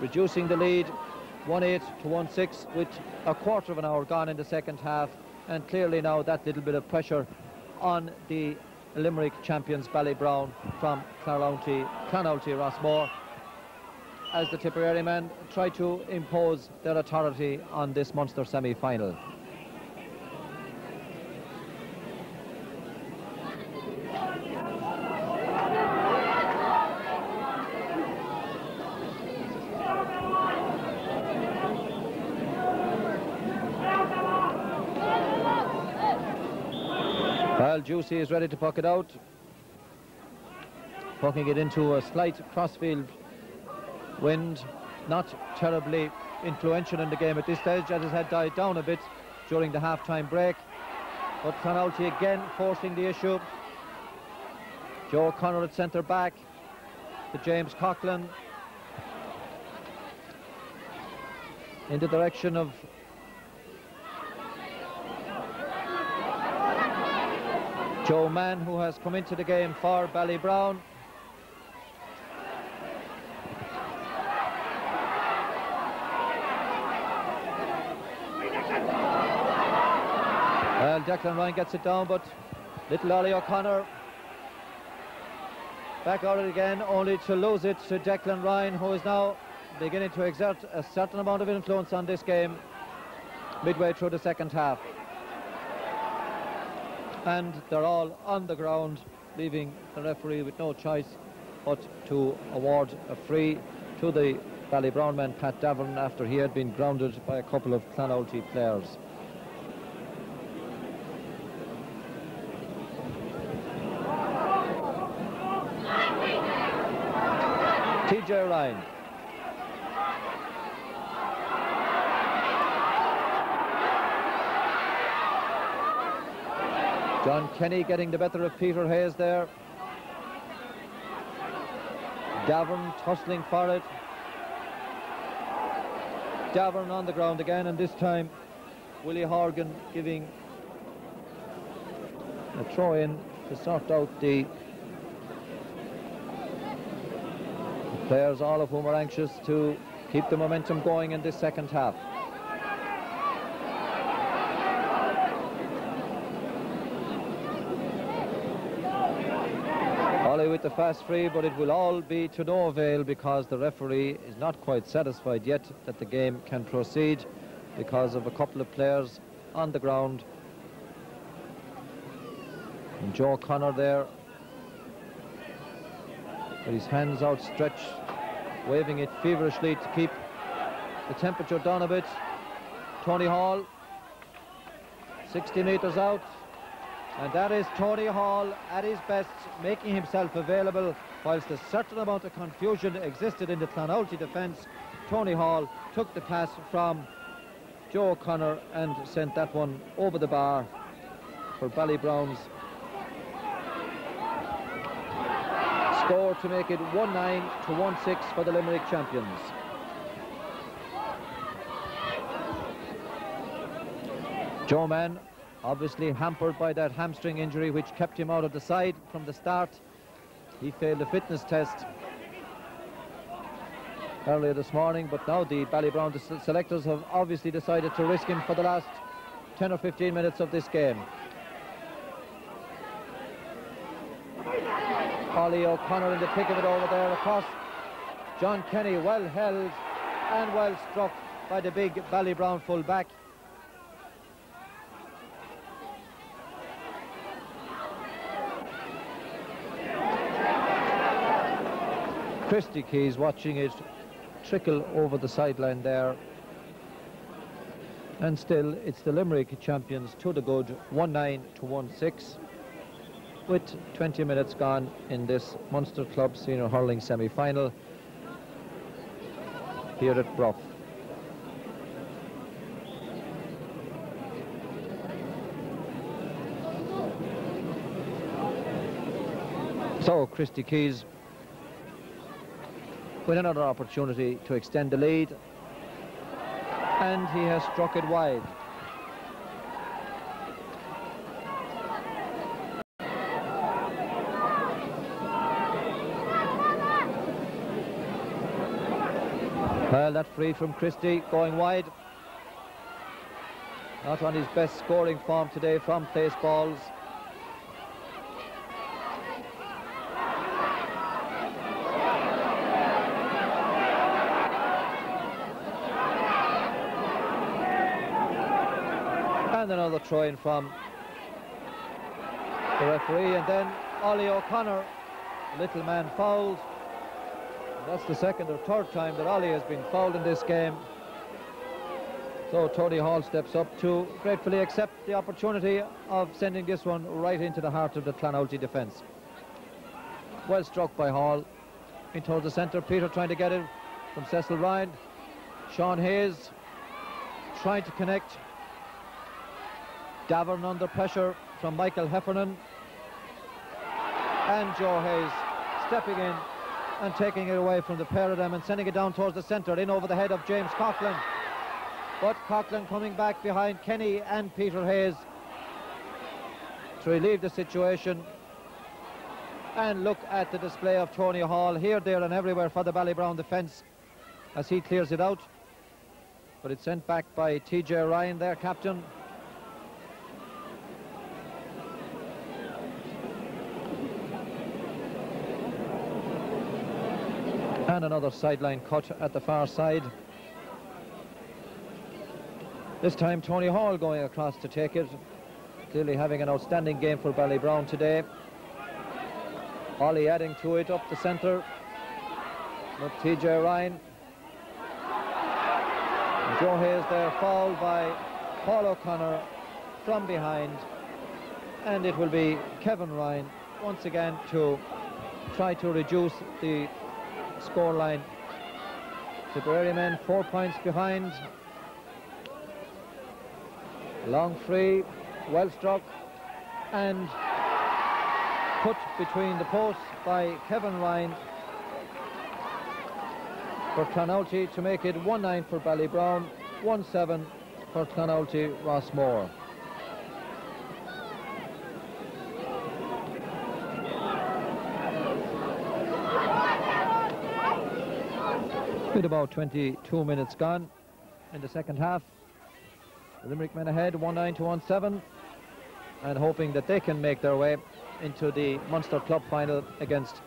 reducing the lead 1-8 to 1-6 with a quarter of an hour gone in the second half, and clearly now that little bit of pressure on the Limerick champions Ballybrown from Clonoulty Rossmore, as the Tipperary men try to impose their authority on this Munster semi-final. Well, Juicy is ready to puck it out, pucking it into a slight crossfield wind, not terribly influential in the game at this stage, as it had died down a bit during the half-time break. But Clonoulty again forcing the issue. Joe O'Connor at centre back to James Coughlin in the direction of Joe Mann, who has come into the game for Ballybrown. Well, Declan Ryan gets it down, but little Ollie O'Connor back out it again, only to lose it to Declan Ryan, who is now beginning to exert a certain amount of influence on this game midway through the second half. And they're all on the ground, leaving the referee with no choice but to award a free to the Ballybrown man, Pat Davern, after he had been grounded by a couple of Clonoulty players. TJ Ryan. John Kenny getting the better of Peter Hayes there. Davern tussling for it. Davern on the ground again, and this time Willie Horgan giving a throw in to sort out the players, all of whom are anxious to keep the momentum going in this second half. With the fast free, but it will all be to no avail, because the referee is not quite satisfied yet that the game can proceed because of a couple of players on the ground. And Joe Connor there with his hands outstretched, waving it feverishly to keep the temperature down a bit. Tony Hall 60 metres out. And that is Tony Hall at his best, making himself available whilst a certain amount of confusion existed in the Clonoulty defence. Tony Hall took the pass from Joe O'Connor and sent that one over the bar for Ballybrown's score to make it 1-9 to 1-6 for the Limerick champions. Joe Mann, obviously hampered by that hamstring injury which kept him out of the side from the start. He failed the fitness test earlier this morning, but now the Ballybrown selectors have obviously decided to risk him for the last 10 or 15 minutes of this game. Ollie O'Connor in the thick of it over there across. John Kenny well held and well struck by the big Ballybrown full back. Christy Keys watching it trickle over the sideline there. And still, it's the Limerick champions to the good, 1-9 to 1-6, with 20 minutes gone in this Munster Club Senior Hurling Semi-Final here at Bruff. So, Christy Keys with another opportunity to extend the lead, and he has struck it wide. Well, that free from Christie going wide. Not on his best scoring form today from place balls. And another throw in from the referee, and then Ollie O'Connor, little man, fouled. That's the second or third time that Ollie has been fouled in this game. So Tony Hall steps up to gratefully accept the opportunity of sending this one right into the heart of the Clonoulty defence. Well struck by Hall. In towards the centre, Peter trying to get it from Cecil Ryan. Sean Hayes trying to connect. Davern under pressure from Michael Heffernan. And Joe Hayes stepping in and taking it away from the pair of them and sending it down towards the centre, in over the head of James Coughlin. But Coughlin coming back behind Kenny and Peter Hayes to relieve the situation. And look at the display of Tony Hall here, there and everywhere for the Ballybrown defence as he clears it out. But it's sent back by TJ Ryan, their captain. And another sideline cut at the far side. This time Tony Hall going across to take it. Clearly having an outstanding game for Ballybrown today. Ollie adding to it up the centre with TJ Ryan. And Joe Hayes there fouled by Paul O'Connor from behind. And it will be Kevin Ryan once again to try to reduce the scoreline. Tipperary men 4 points behind. Long free, well struck, and put between the posts by Kevin Ryan for Clonoulty to make it 1-9 for Ballybrown, 1-7 for Clonoulty Rossmore. With about 22 minutes gone in the second half, the Limerick men ahead 1-9 to 1-7, and hoping that they can make their way into the Munster Club Final against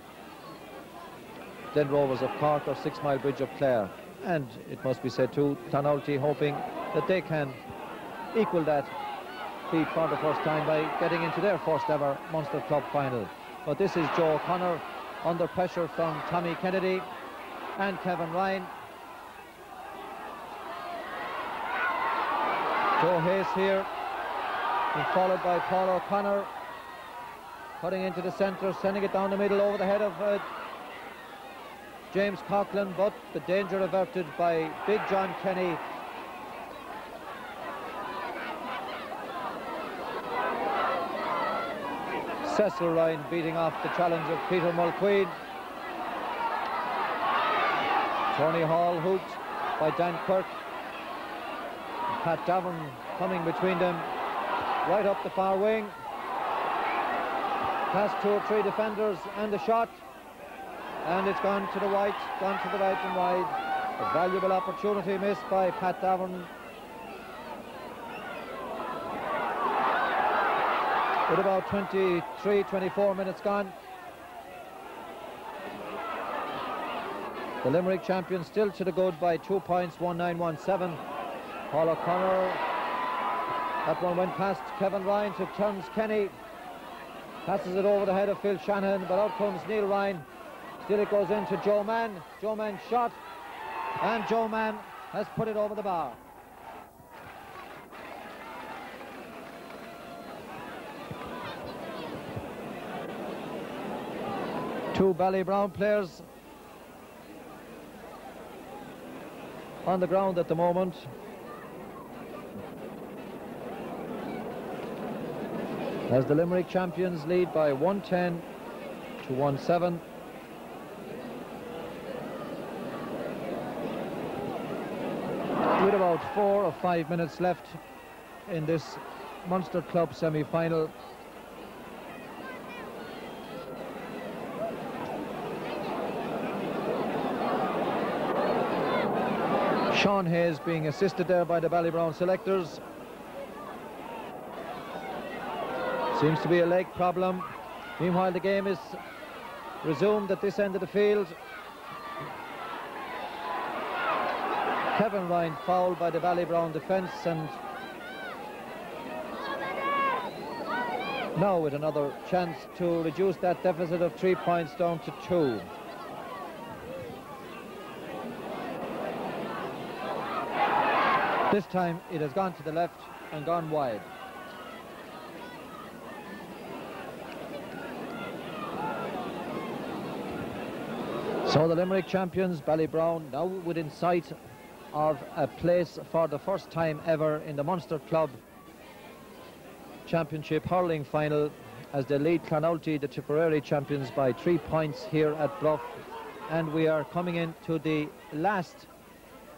Den Rovers of Cork or 6 Mile Bridge of Clare. And it must be said too, Clonoulty hoping that they can equal that feat for the first time by getting into their first ever Munster Club Final. But this is Joe O'Connor under pressure from Tommy Kennedy and Kevin Ryan. Joe Hayes here, and followed by Paul O'Connor, cutting into the centre, sending it down the middle over the head of James Coughlin, but the danger averted by Big John Kenny. Cecil Ryan beating off the challenge of Peter Mulqueen. Tony Hall hooked by Dan Kirk. Pat Davern coming between them, right up the far wing. Past 2 or 3 defenders and the shot. And it's gone to the right, gone to the right and wide. A valuable opportunity missed by Pat Davern. With about 23, 24 minutes gone. The Limerick champions still to the good by 2 points, 1917. Paul O'Connor. That one went past Kevin Ryan to Terence Kenny. Passes it over the head of Phil Shanahan, but out comes Neil Ryan. Still it goes into Joe Mann. Joe Mann shot, and Joe Mann has put it over the bar. Two Ballybrown players on the ground at the moment. As the Limerick champions lead by 110 to 17. With about 4 or 5 minutes left in this Munster Club Semi Final. Sean Hayes being assisted there by the Ballybrown selectors. Seems to be a leg problem. Meanwhile, the game is resumed at this end of the field. Kevin Ryan fouled by the Ballybrown defence, and now with another chance to reduce that deficit of 3 points down to 2. This time it has gone to the left and gone wide. So the Limerick champions, Ballybrown, now within sight of a place for the first time ever in the Munster Club Championship hurling final, as they lead Clonoulty, the Tipperary champions, by 3 points here at Bruff. And we are coming into the last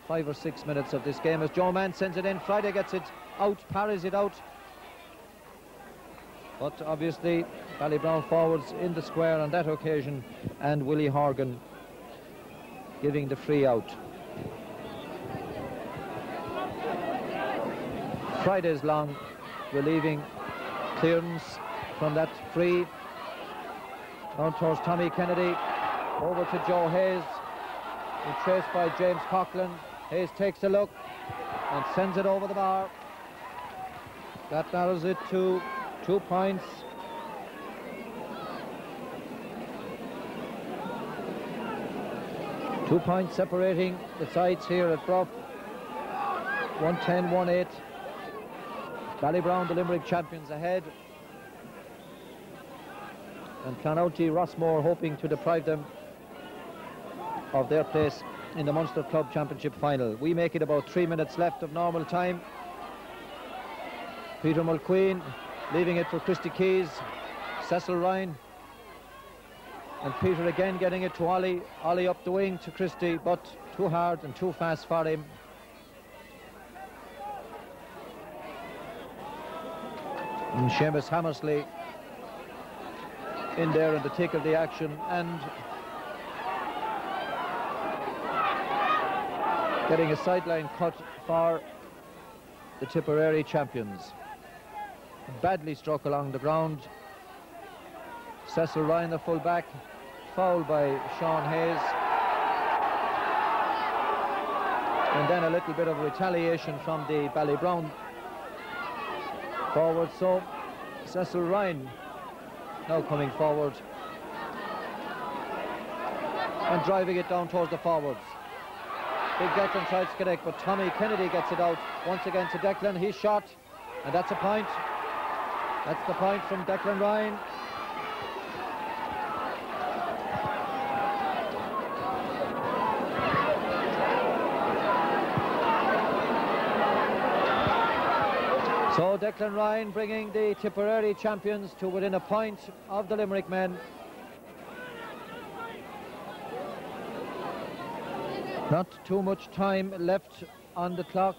5 or 6 minutes of this game as Joe Mann sends it in. Friday gets it out, parries it out. But obviously Ballybrown forwards in the square on that occasion, and Willie Horgan giving the free out. Friday's long, relieving clearance from that free. Down towards Tommy Kennedy, over to Joe Hayes, and chased by James Coughlin. Hayes takes a look and sends it over the bar. That narrows it to 2 points. Two points separating the sides here at Bruff. 110-18. Ballybrown, the Limerick champions, ahead. And Clonouty, Rossmore hoping to deprive them of their place in the Munster Club Championship final. We make it about 3 minutes left of normal time. Peter Mulqueen leaving it for Christy Keys. Cecil Ryan. And Peter again getting it to Ollie. Ollie up the wing to Christy, but too hard and too fast for him. And Seamus Hammersley in there in the thick of the action, and getting a sideline cut for the Tipperary champions. Badly struck along the ground. Cecil Ryan, the full-back, fouled by Sean Hayes. And then a little bit of retaliation from the Ballybrown forward. So Cecil Ryan now coming forward and driving it down towards the forwards. Big Declan tries to connect, but Tommy Kennedy gets it out once again to Declan. He's shot, and that's a point. That's the point from Declan Ryan. So Declan Ryan bringing the Tipperary champions to within a point of the Limerick men. Not too much time left on the clock.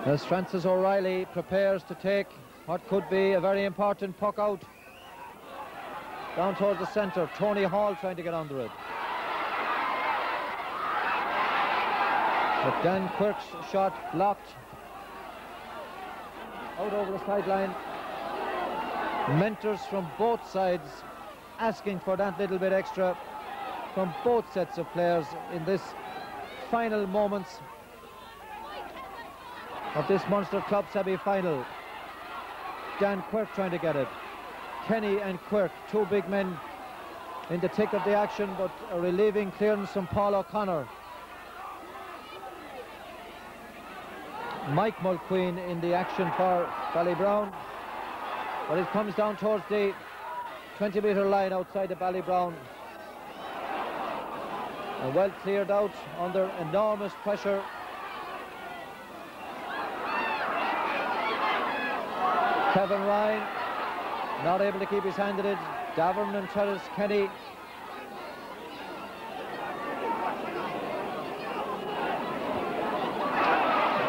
As Francis O'Reilly prepares to take what could be a very important puck out. Down towards the centre, Tony Hall trying to get under it. But Dan Quirk's shot blocked. Out over the sideline. Mentors from both sides asking for that little bit extra from both sets of players in this final moments of this Munster Club Semi Final. Dan Quirk trying to get it. Kenny and Quirk, two big men in the thick of the action, but a relieving clearance from Paul O'Connor. Mike Mulqueen in the action for Ballybrown, but it comes down towards the 20-metre line outside the Ballybrown, and well cleared out under enormous pressure. Kevin Ryan not able to keep his hand in it. Davern and Terence Kenny.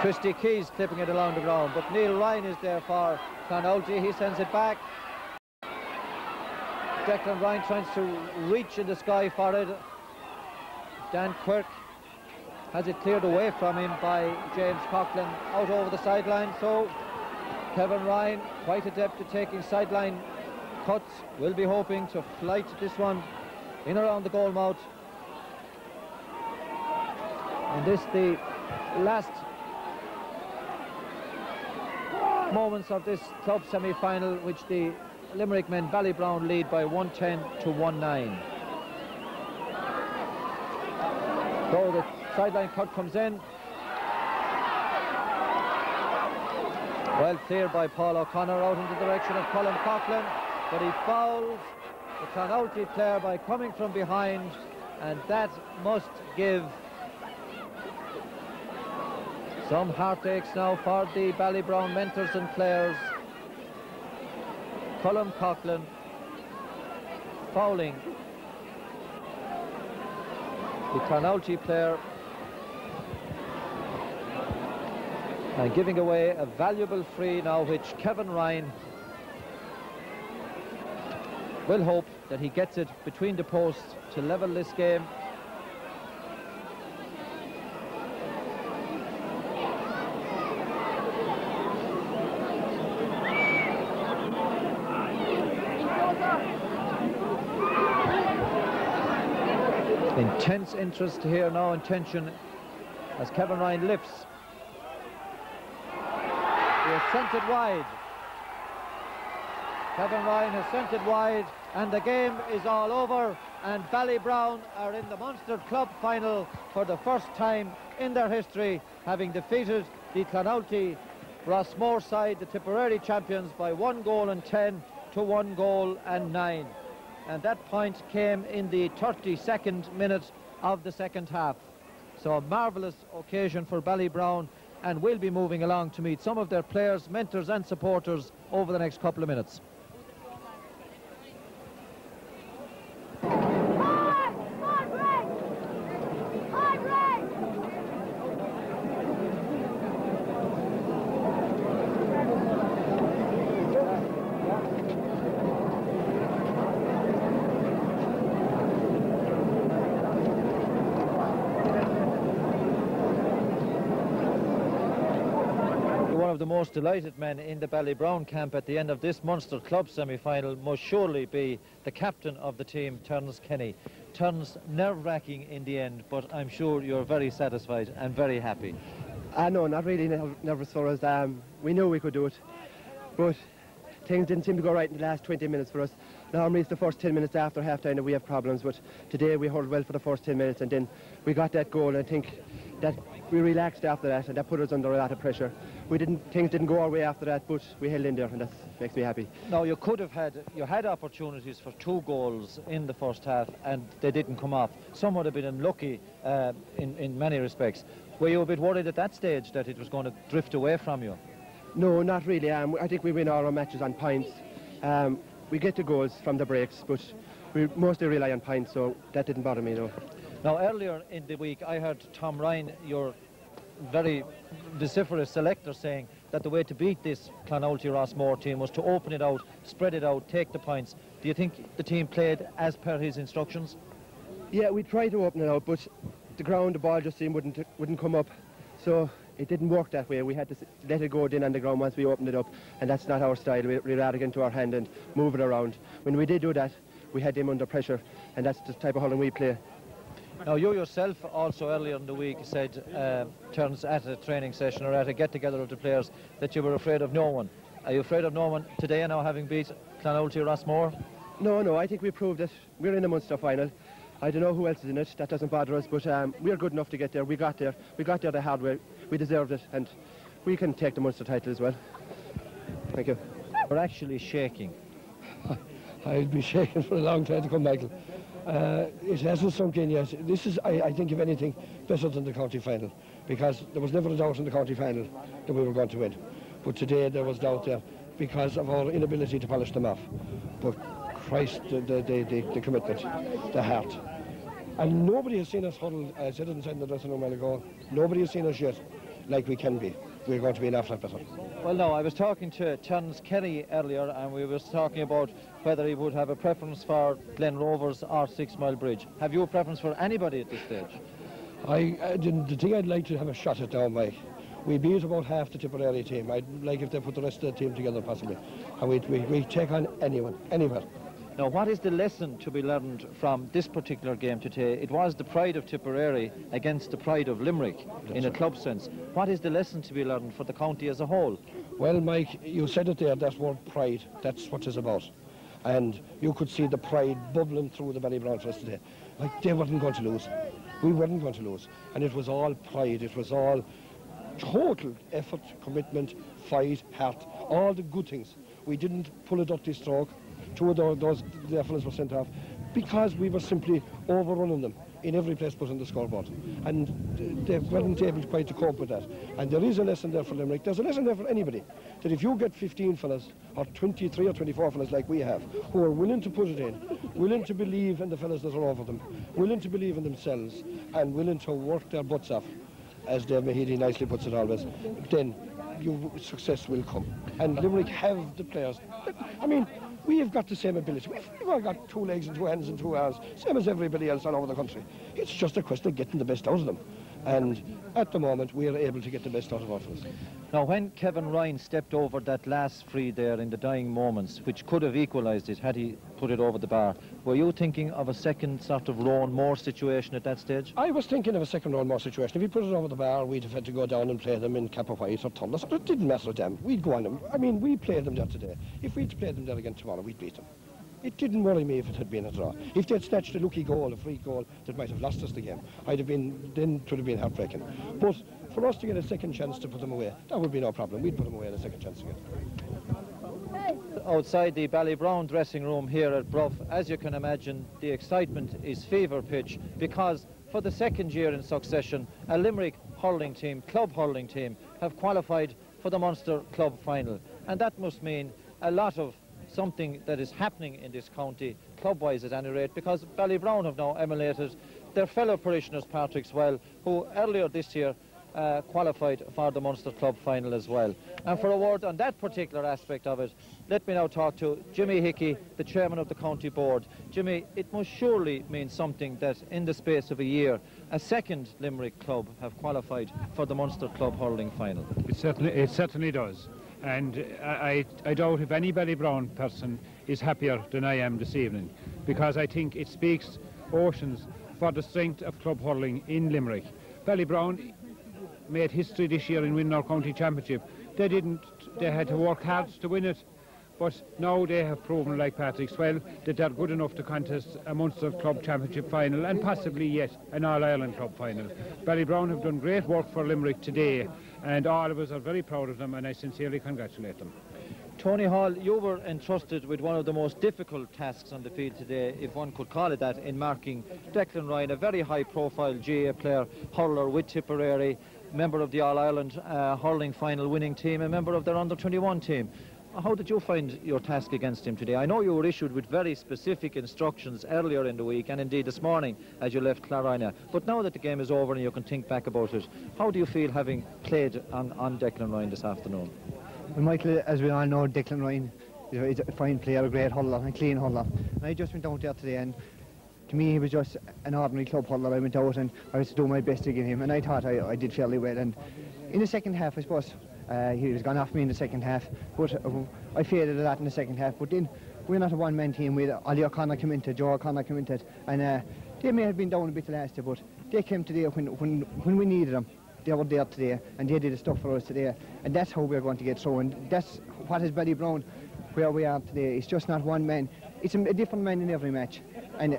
Christy Keys clipping it along the ground, but Neil Ryan is there for Clonoulty. He sends it back. Declan Ryan tries to reach in the sky for it. Dan Quirk has it cleared away from him by James Coughlin out over the sideline. So Kevin Ryan, quite adept at taking sideline cuts, will be hoping to flight this one in around the goal mouth. And this the last moments of this club semi-final, which the Limerick men Ballybrown lead by 110 to 19. So the sideline cut comes in. Well cleared by Paul O'Connor out in the direction of Colin Coughlin, but he fouls the Clonoulty player by coming from behind, and that must give some heartaches now for the Ballybrown mentors and players. Colin Coughlin fouling the Clonoulty player and giving away a valuable free now, which Kevin Ryan will hope that he gets it between the posts to level this game. Intense interest here now and tension as Kevin Ryan lifts. He has sent it wide. Kevin Ryan has sent it wide, and the game is all over, and Ballybrown are in the Munster Club Final for the first time in their history, having defeated the Clonoulty Rossmore side, the Tipperary champions, by 1-10 to 1-9. And that point came in the 32nd minute of the second half. So a marvellous occasion for Ballybrown, and we'll be moving along to meet some of their players, mentors and supporters over the next couple of minutes. The most delighted men in the Ballybrown camp at the end of this Munster Club semi-final must surely be the captain of the team, Terence Kenny. Terence, nerve-wracking in the end, but I'm sure you're very satisfied and very happy. No, not really nervous for us. We knew we could do it, but things didn't seem to go right in the last 20 minutes for us. Normally it's the first 10 minutes after half-time that we have problems, but today we held well for the first 10 minutes, and then we got that goal, and I think that we relaxed after that, and that put us under a lot of pressure. Things didn't go our way after that, but we held in there, and that makes me happy. Now, you had opportunities for 2 goals in the first half, and they didn't come off. Some would have been unlucky in many respects. Were you a bit worried at that stage that it was going to drift away from you? No, not really. I think we win all our matches on points. We get the goals from the breaks, but we mostly rely on points, so that didn't bother me, though. Now, earlier in the week, I heard Tom Ryan, your very vociferous selector, saying that the way to beat this Clonoulty Rossmore team was to open it out, spread it out, take the points. Do you think the team played as per his instructions? Yeah, we tried to open it out, but the ball just seemed wouldn't come up. So it didn't work that way. We had to let it go in on the ground once we opened it up, and that's not our style. We'd rather get into our hand and move it around. When we did do that, we had them under pressure, and that's the type of hurling we play. Now, you yourself also earlier in the week said, turns at a training session or at a get-together of the players, that you were afraid of no one. Are you afraid of no one today now, having beat Clonoulty, Rossmore? No, I think we proved that we're in a Munster final. I don't know who else is in it, that doesn't bother us, but we're good enough to get there. We got there the hard way, we deserved it, and we can take the Munster title as well. Thank you. We're actually shaking. I'll be shaking for a long time to come, Michael. It hasn't sunk in yet. This is, I think, if anything, better than the county final, because there was never a doubt in the county final that we were going to win. But today there was doubt there because of our inability to polish them off. But Christ, the commitment, the heart. And nobody has seen us huddled, I said it inside the dressing room a while ago, nobody has seen us yet like we can be. We're going to be an awful lot better. Well, no, I was talking to Terence Kerry earlier, and we were talking about whether he would have a preference for Glen Rovers or 6 Mile Bridge. Have you a preference for anybody at this stage? The thing I'd like to have a shot at now, Mike, we beat about half the Tipperary team. I'd like if they put the rest of the team together possibly. And we take on anyone, anywhere. Now, what is the lesson to be learned from this particular game today? It was the pride of Tipperary against the pride of Limerick, in a club sense. What is the lesson to be learned for the county as a whole? Well, Mike, you said it there, that word pride, that's what it's about. And you could see the pride bubbling through the Ballybrown for us today. Like, they weren't going to lose. We weren't going to lose. And it was all pride, it was all total effort, commitment, fight, heart, all the good things. We didn't pull a dirty stroke. 2 of those fellas were sent off because we were simply overrunning them in every place but on the scoreboard, and they weren't able quite to cope with that. And there is a lesson there for Limerick. There's a lesson there for anybody, that if you get 15 fellas or 23 or 24 fellas like we have, who are willing to put it in, willing to believe in the fellas that are over them, willing to believe in themselves, and willing to work their butts off, as Dave Mahidi nicely puts it always, then success will come. And Limerick have the players. I mean, we have got the same ability. We've all got 2 legs and 2 hands and 2 arms, same as everybody else all over the country. It's just a question of getting the best out of them. And at the moment, we are able to get the best out of our fellas. Now, when Kevin Ryan stepped over that last free there in the dying moments, which could have equalised it had he put it over the bar, were you thinking of a second sort of Rowan Moore situation at that stage? I was thinking of a second Rowan Moore situation. If he put it over the bar, we'd have had to go down and play them in Kappa White or Thunder's. It didn't matter to them. We'd go on them. I mean, we played them there today. If we'd played them there again tomorrow, we'd beat them. It didn't worry me if it had been a draw. If they'd snatched a lucky goal, a free goal, that might have lost us the game, then it would have been heartbreaking. But for us to get a second chance to put them away, that would be no problem. We'd put them away in a second chance again. Outside the Ballybrown dressing room here at Bruff, as you can imagine, the excitement is fever pitch, because for the second year in succession, a Limerick hurling team, club hurling team, have qualified for the Munster Club Final. And that must mean a lot of something that is happening in this county, club-wise at any rate, because Ballybrown have now emulated their fellow parishioners, Partickswell, who earlier this year qualified for the Munster Club Final as well. And for a word on that particular aspect of it, let me now talk to Jimmy Hickey, the chairman of the county board. Jimmy, it must surely mean something that in the space of a year, a second Limerick club have qualified for the Munster Club Hurling Final. It certainly does. And I doubt if any Ballybrown person is happier than I am this evening, because I think it speaks oceans for the strength of club hurling in Limerick. Ballybrown made history this year in winning our county championship. They had to work hard to win it, but now they have proven, like Partickswell, that they're good enough to contest a Munster Club Championship final and possibly yet an All-Ireland Club final. Ballybrown have done great work for Limerick today, and all of us are very proud of them, and I sincerely congratulate them. Tony Hall, you were entrusted with one of the most difficult tasks on the field today, if one could call it that, in marking Declan Ryan, a very high-profile G.A.A. player, hurler with Tipperary, member of the All-Ireland hurling final winning team, a member of their under-21 team. How did you find your task against him today? I know you were issued with very specific instructions earlier in the week, and indeed this morning as you left Clarina. But now that the game is over and you can think back about it, how do you feel having played on Declan Ryan this afternoon? Well, Michael, as we all know, Declan Ryan is a fine player, a great hurler, a clean hurler. And I just went out there today, and to me he was just an ordinary club hurler. I went out and I was to do my best to get him, and I thought I did fairly well. And in the second half, I suppose, he was gone off me in the second half, but I faded a lot in the second half. But then we're not a one-man team. We had Ali O'Connor come into, Joe O'Connor come into it, and they may have been down a bit last year, but they came today when we needed them. They were there today, and they did the stuff for us today, and that's how we're going to get through, and that's what is Ballybrown, where we are today. It's just not one man. It's a different man in every match, and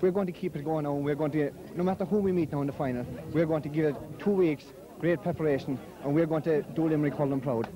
we're going to keep it going on. We're going to, no matter who we meet now in the final, we're going to give it 2 weeks, great preparation, and we're going to do Limerick Hurling proud.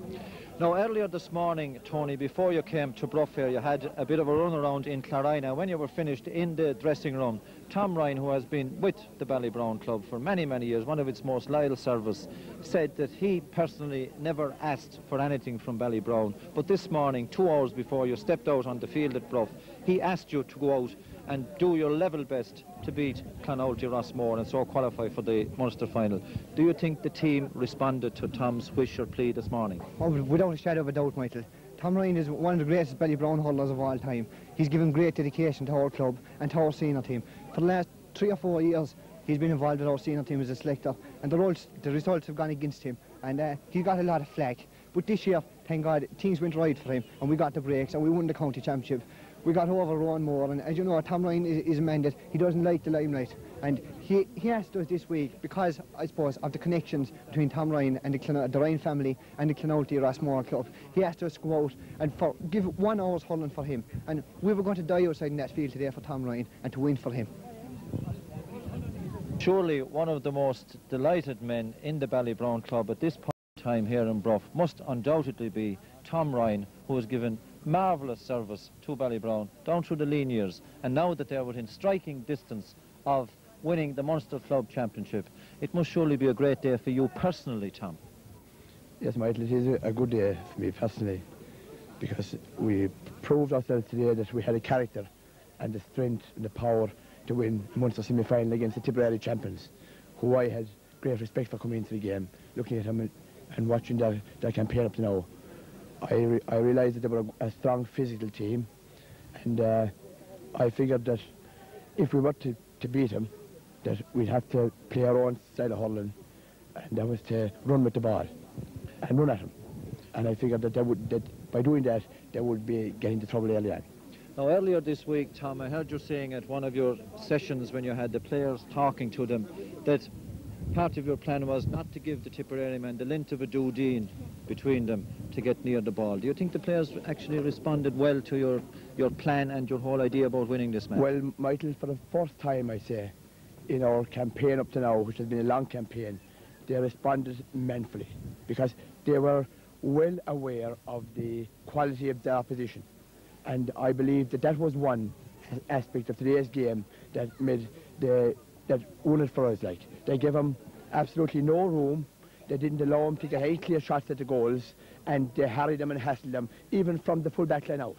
Now, earlier this morning, Tony, before you came to Bruff here, you had a bit of a run around in Clonouty. When you were finished in the dressing room, Tom Ryan, who has been with the Ballybrown club for many, many years, one of its most loyal service, said that he personally never asked for anything from Ballybrown. But this morning, 2 hours before you stepped out on the field at Bruff, he asked you to go out and do your level best to beat Clonoulty Rossmore and so qualify for the Munster final. Do you think the team responded to Tom's wish or plea this morning? Oh, without a shadow of a doubt, Michael. Tom Ryan is one of the greatest Ballybrown hurlers of all time. He's given great dedication to our club and to our senior team. For the last 3 or 4 years, he's been involved with our senior team as a selector, and the results have gone against him, and he got a lot of flack. But this year, thank God, things went right for him, and we got the breaks, and we won the county championship. We got over Rossmore, and as you know, Tom Ryan is a man that he doesn't like the limelight, and he asked us this week, because I suppose of the connections between Tom Ryan and the Ryan family and the Clonoulty Rossmore club, he asked us to go out and give 1 hour's hurling for him, and we were going to die outside in that field today for Tom Ryan and to win for him. Surely one of the most delighted men in the Ballybrown club at this point in time here in Bruff must undoubtedly be Tom Ryan, who has given marvellous service to Ballybrown down through the lean years, and now that they're within striking distance of winning the Munster Club Championship, it must surely be a great day for you personally, Tom. Yes, Michael, it is a good day for me personally, because we proved ourselves today that we had a character and the strength and the power to win the Munster Semi Final against the Tipperary champions, who I had great respect for coming into the game, looking at them and watching their campaign up to now. I realised that they were a strong physical team, and I figured that if we were to beat them, that we'd have to play our own style of hurling, and that was to run with the ball and run at them. And I figured that by doing that, they would be getting into trouble early on. Now, earlier this week, Tom, I heard you saying at one of your sessions when you had the players talking to them that part of your plan was not to give the Tipperary men the length of a dudeen between them to get near the ball. Do you think the players actually responded well to your plan and your whole idea about winning this match? Well, Michael, for the first time, I say, in our campaign up to now, which has been a long campaign, they responded manfully, because they were well aware of the quality of the opposition. And I believe that was one aspect of today's game that that won it for us. Like, they gave them absolutely no room. They didn't allow them to get 8 clear shots at the goals, and they harried them and hassled them, even from the full back line out.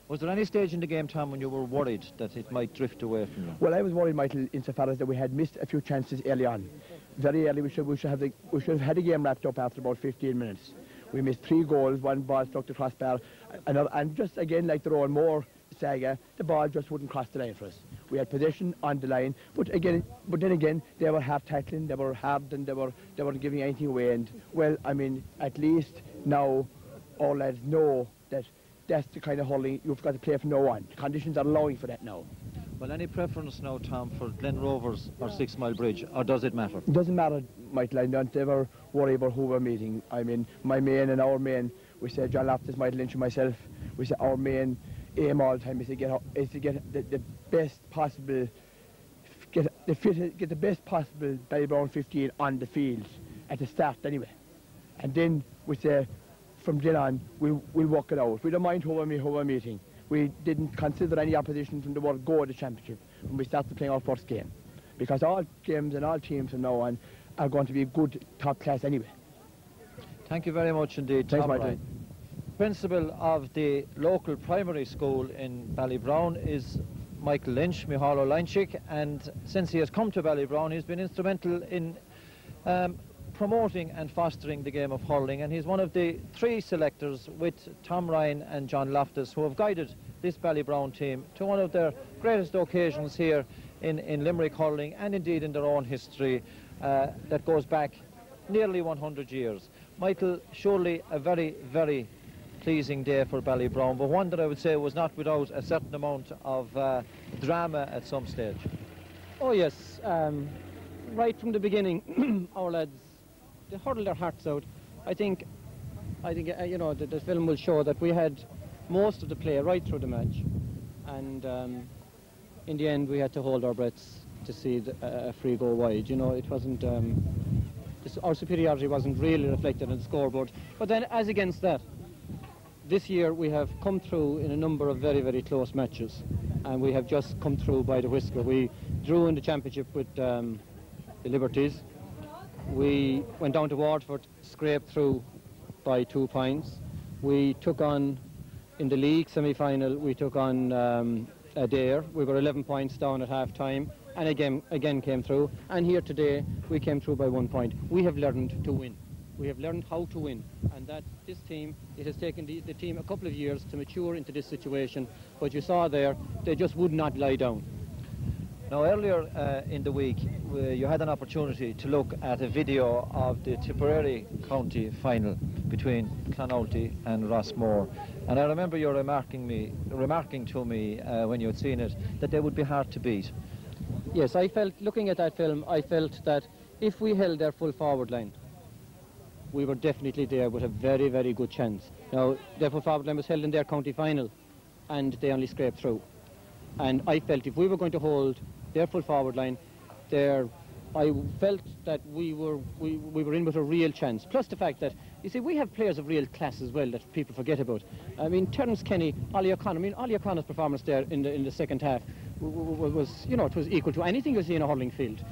Was there any stage in the game, Tom, when you were worried that it might drift away from you? Well, I was worried, Michael, insofar as that we had missed a few chances early on. Very early, we should have had the game wrapped up after about 15 minutes. We missed 3 goals, 1 ball struck the crossbar, and just again like the Rossmore saga, the ball just wouldn't cross the line for us. We had possession on the line, but then again, they were half tackling, they were hard, and they weren't giving anything away. And well, I mean, at least now all lads know that that's the kind of hurling you've got to play from now on. The conditions are allowing for that now. Well, any preference now, Tom, for Glen Rovers or 6 Mile Bridge, or does it matter? It doesn't matter, Michael. I don't ever worry about who we're meeting. I mean, my main and our main, we say John Loftus, Michael Lynch and myself, we say our main aim all the time is to get the best possible, get the best possible Ballybrown 15 on the field at the start anyway. And then we say, from then on, we'll work it out. We don't mind who we're meeting. We didn't consider any opposition from the word go of the championship when we started playing our first game, because all games and all teams from now on are going to be good top class anyway. Thank you very much indeed, Tom Ryan. Principal of the local primary school in Ballybrown is Michael Lynch, Mihalo Lynchik, and since he has come to Ballybrown, he's been instrumental in promoting and fostering the game of hurling, and he's one of the 3 selectors with Tom Ryan and John Loftus who have guided this Ballybrown team to one of their greatest occasions here in Limerick hurling, and indeed in their own history that goes back nearly 100 years. Michael, surely a very, very pleasing day for Ballybrown, but one that I would say was not without a certain amount of drama at some stage. Oh yes, right from the beginning, our lads, they hurled their hearts out. I think you know, the film will show that we had most of the play right through the match, and in the end we had to hold our breaths to see a free go wide. You know, it wasn't, our superiority wasn't really reflected on the scoreboard. But then, as against that, this year we have come through in a number of very, very close matches, and we have just come through by the whisker. We drew in the championship with the Liberties. We went down to Waterford, scraped through by 2 points. We took on, in the league semi-final, we took on Adair. We were 11 points down at half-time, and again came through. And here today, we came through by 1 point. We have learned to win. We have learned how to win, and that this team, it has taken the team a couple of years to mature into this situation, but you saw there, they just would not lie down. Now, earlier in the week, you had an opportunity to look at a video of the Tipperary County final between Clonoulty and Rossmore, and I remember you remarking to me when you had seen it that they would be hard to beat. Yes, I felt, looking at that film, I felt that if we held their full forward line, we were definitely there with a very, very good chance. Now, their full forward line was held in their county final, and they only scraped through. And I felt if we were going to hold their full forward line, I felt that we were in with a real chance. Plus the fact that, you see, we have players of real class as well that people forget about. I mean, Terence Kenny, Ollie O'Connor. I mean, Ollie O'Connor's performance there in the second half was, you know, it was equal to anything you see in a hurling field.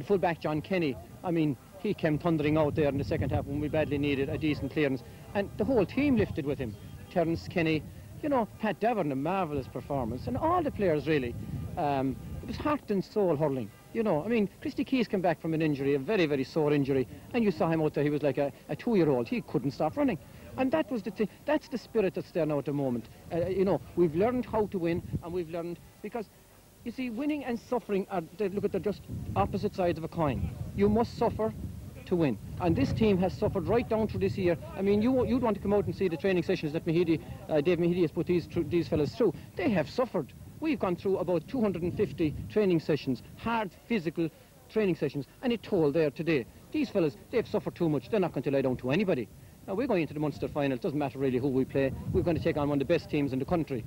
Full-back John Kenny, I mean, he came thundering out there in the second half when we badly needed a decent clearance, and the whole team lifted with him. Terence Kenny, you know, Pat Davern, a marvellous performance, and all the players really. It was heart and soul hurling. You know, I mean, Christy Keys came back from an injury, a very, very sore injury, and you saw him out there, he was like a 2-year-old. He couldn't stop running. And that was the thing, that's the spirit that's there now at the moment. You know, we've learned how to win, and we've learned, because, you see, winning and suffering are, they're just opposite sides of a coin. You must suffer to win. And this team has suffered right down through this year. I mean, you'd want to come out and see the training sessions that Dave Mahidi has put these fellas through. They have suffered. We've gone through about 250 training sessions, hard physical training sessions, and it told there today. These fellas, they've suffered too much. They're not going to lie down to anybody. Now, we're going into the Munster final. It doesn't matter really who we play. We're going to take on one of the best teams in the country.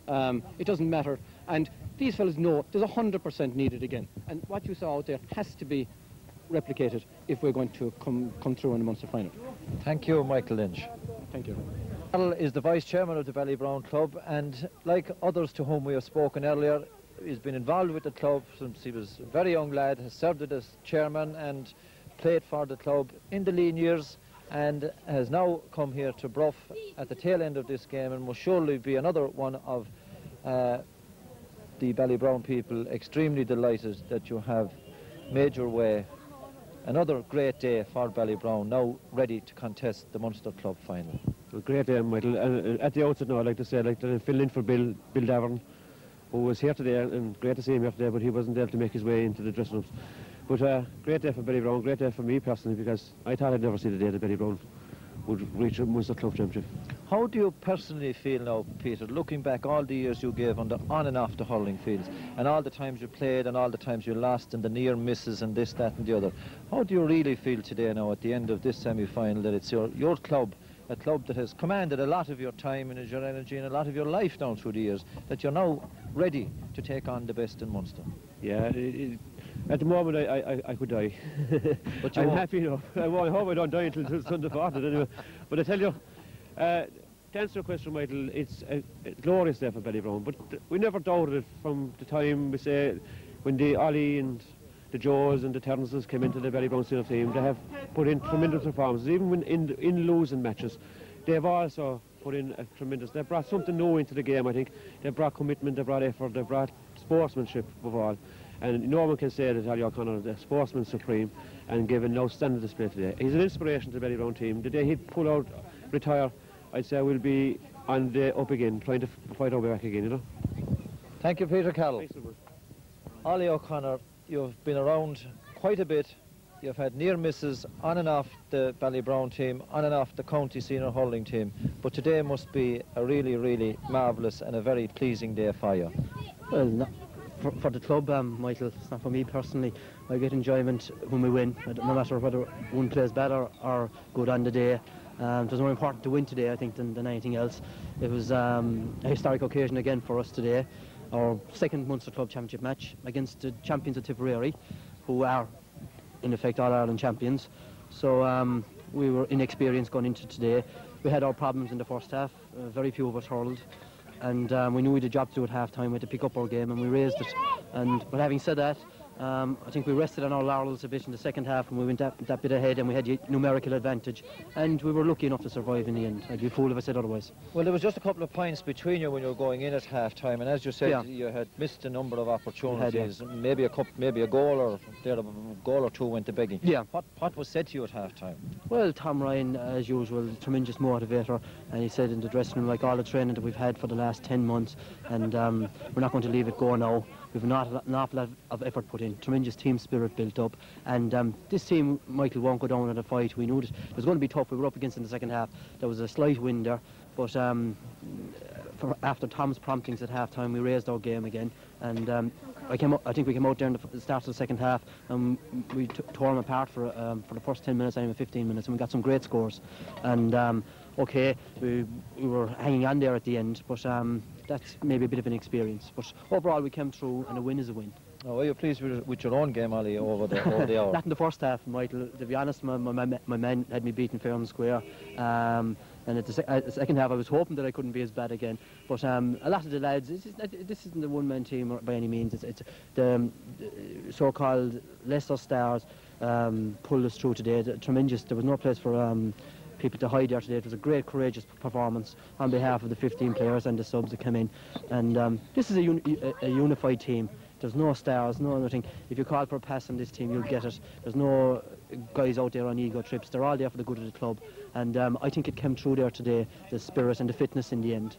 It doesn't matter. And these fellas know there's 100% needed again. And what you saw out there has to be replicated if we're going to come through in the Munster final. Thank you, Michael Lynch. Thank you. Carol is the vice chairman of the Ballybrown club, and like others to whom we have spoken earlier, he's been involved with the club since he was a very young lad, has served as chairman and played for the club in the lean years, and has now come here to Bruff at the tail end of this game, and will surely be another one of the Ballybrown people extremely delighted that you have made your way. Another great day for Ballybrown, now ready to contest the Munster Club final. A great day, Michael. And at the outset now, I'd like to say, I'd like to fill in for Bill Davern, who was here today, and great to see him here today, but he wasn't able to make his way into the dressing rooms. But great day for Ballybrown, great day for me personally, because I thought I'd never see the day that Ballybrown would reach a Munster Club Championship. How do you personally feel now, Peter, looking back all the years you gave on and off the hurling fields, and all the times you played and all the times you lost and the near misses and this, that and the other? How do you really feel today now at the end of this semi-final that it's your club, a club that has commanded a lot of your time and your energy and a lot of your life down through the years, that you're now ready to take on the best in Munster? Yeah, at the moment I could die. But I'm happy enough. I hope I don't die until Sunday fortnight anyway. But I tell you, to answer your question, Michael, it's a glorious day for Ballybrown, but we never doubted it from the time, we say, when the Ollie and the Joes and the Terrences came into the Ballybrown senior team. They have put in tremendous performances, even when in losing matches. They've also put in a tremendous, they brought something new into the game, I think. They brought commitment, they brought effort, they brought sportsmanship above all. And no one can say that Ollie O'Connor, the sportsman supreme, and gave an outstanding display today. He's an inspiration to the Ballybrown team. The day he'd pull out, retire, I'd say we'll be on the up again, trying to fight our way back again, you know. Thank you, Peter Carroll. Thanks so much. Ollie O'Connor, you've been around quite a bit you've had near misses on and off the Ballybrown team, on and off the county senior hurling team, but today must be a really, really marvellous and a very pleasing day for you. Well, no, for the club, Michael, it's not for me personally. I get enjoyment when we win, no matter whether one plays better or good on the day. It was more important to win today, I think, than anything else. It was a historic occasion again for us today. Our second Munster Club Championship match against the champions of Tipperary, who are, in effect, All-Ireland champions. So we were inexperienced going into today. We had our problems in the first half. Very few of us hurled. And we knew we had a job to do at half-time. We had to pick up our game, and we raised it. But having said that, I think we rested on our laurels a bit in the second half, and we went that bit ahead, and we had a numerical advantage, and we were lucky enough to survive in the end. I'd be a fool if I said otherwise. Well, there was just a couple of points between you when you were going in at half-time, and as you said, yeah, you had missed a number of opportunities. Maybe a goal or two went to begging. Yeah. What was said to you at half-time? Well, Tom Ryan, as usual, tremendous motivator, and he said in the dressing room, like all the training that we've had for the last 10 months, and we're not going to leave it go now. We've an awful lot of effort put in, tremendous team spirit built up, and this team, Michael, won't go down in a fight. We knew that it was going to be tough. We were up against it in the second half. There was a slight wind there, but after Tom's promptings at half-time, we raised our game again, and I think we came out there in the start of the second half, and we tore them apart for the first 10 minutes and even 15 minutes, and we got some great scores. And okay, we were hanging on there at the end, but that's maybe a bit of an experience. But overall, we came through, and a win is a win. Oh, were you pleased with your own game, Ollie, over the hour? Not in the first half, Michael. To be honest, my man had me beaten fair and square. And at the second half, I was hoping that I couldn't be as bad again. But a lot of the lads, this isn't a one-man team by any means. It's the so-called lesser stars pulled us through today. Tremendous. There was no place for people to hide there today. It was a great, courageous performance on behalf of the 15 players and the subs that came in. And this is a unified team. There's no stars, no other thing. If you call for a pass on this team, you'll get it. There's no guys out there on ego trips. They're all there for the good of the club. And I think it came through there today, the spirit and the fitness in the end.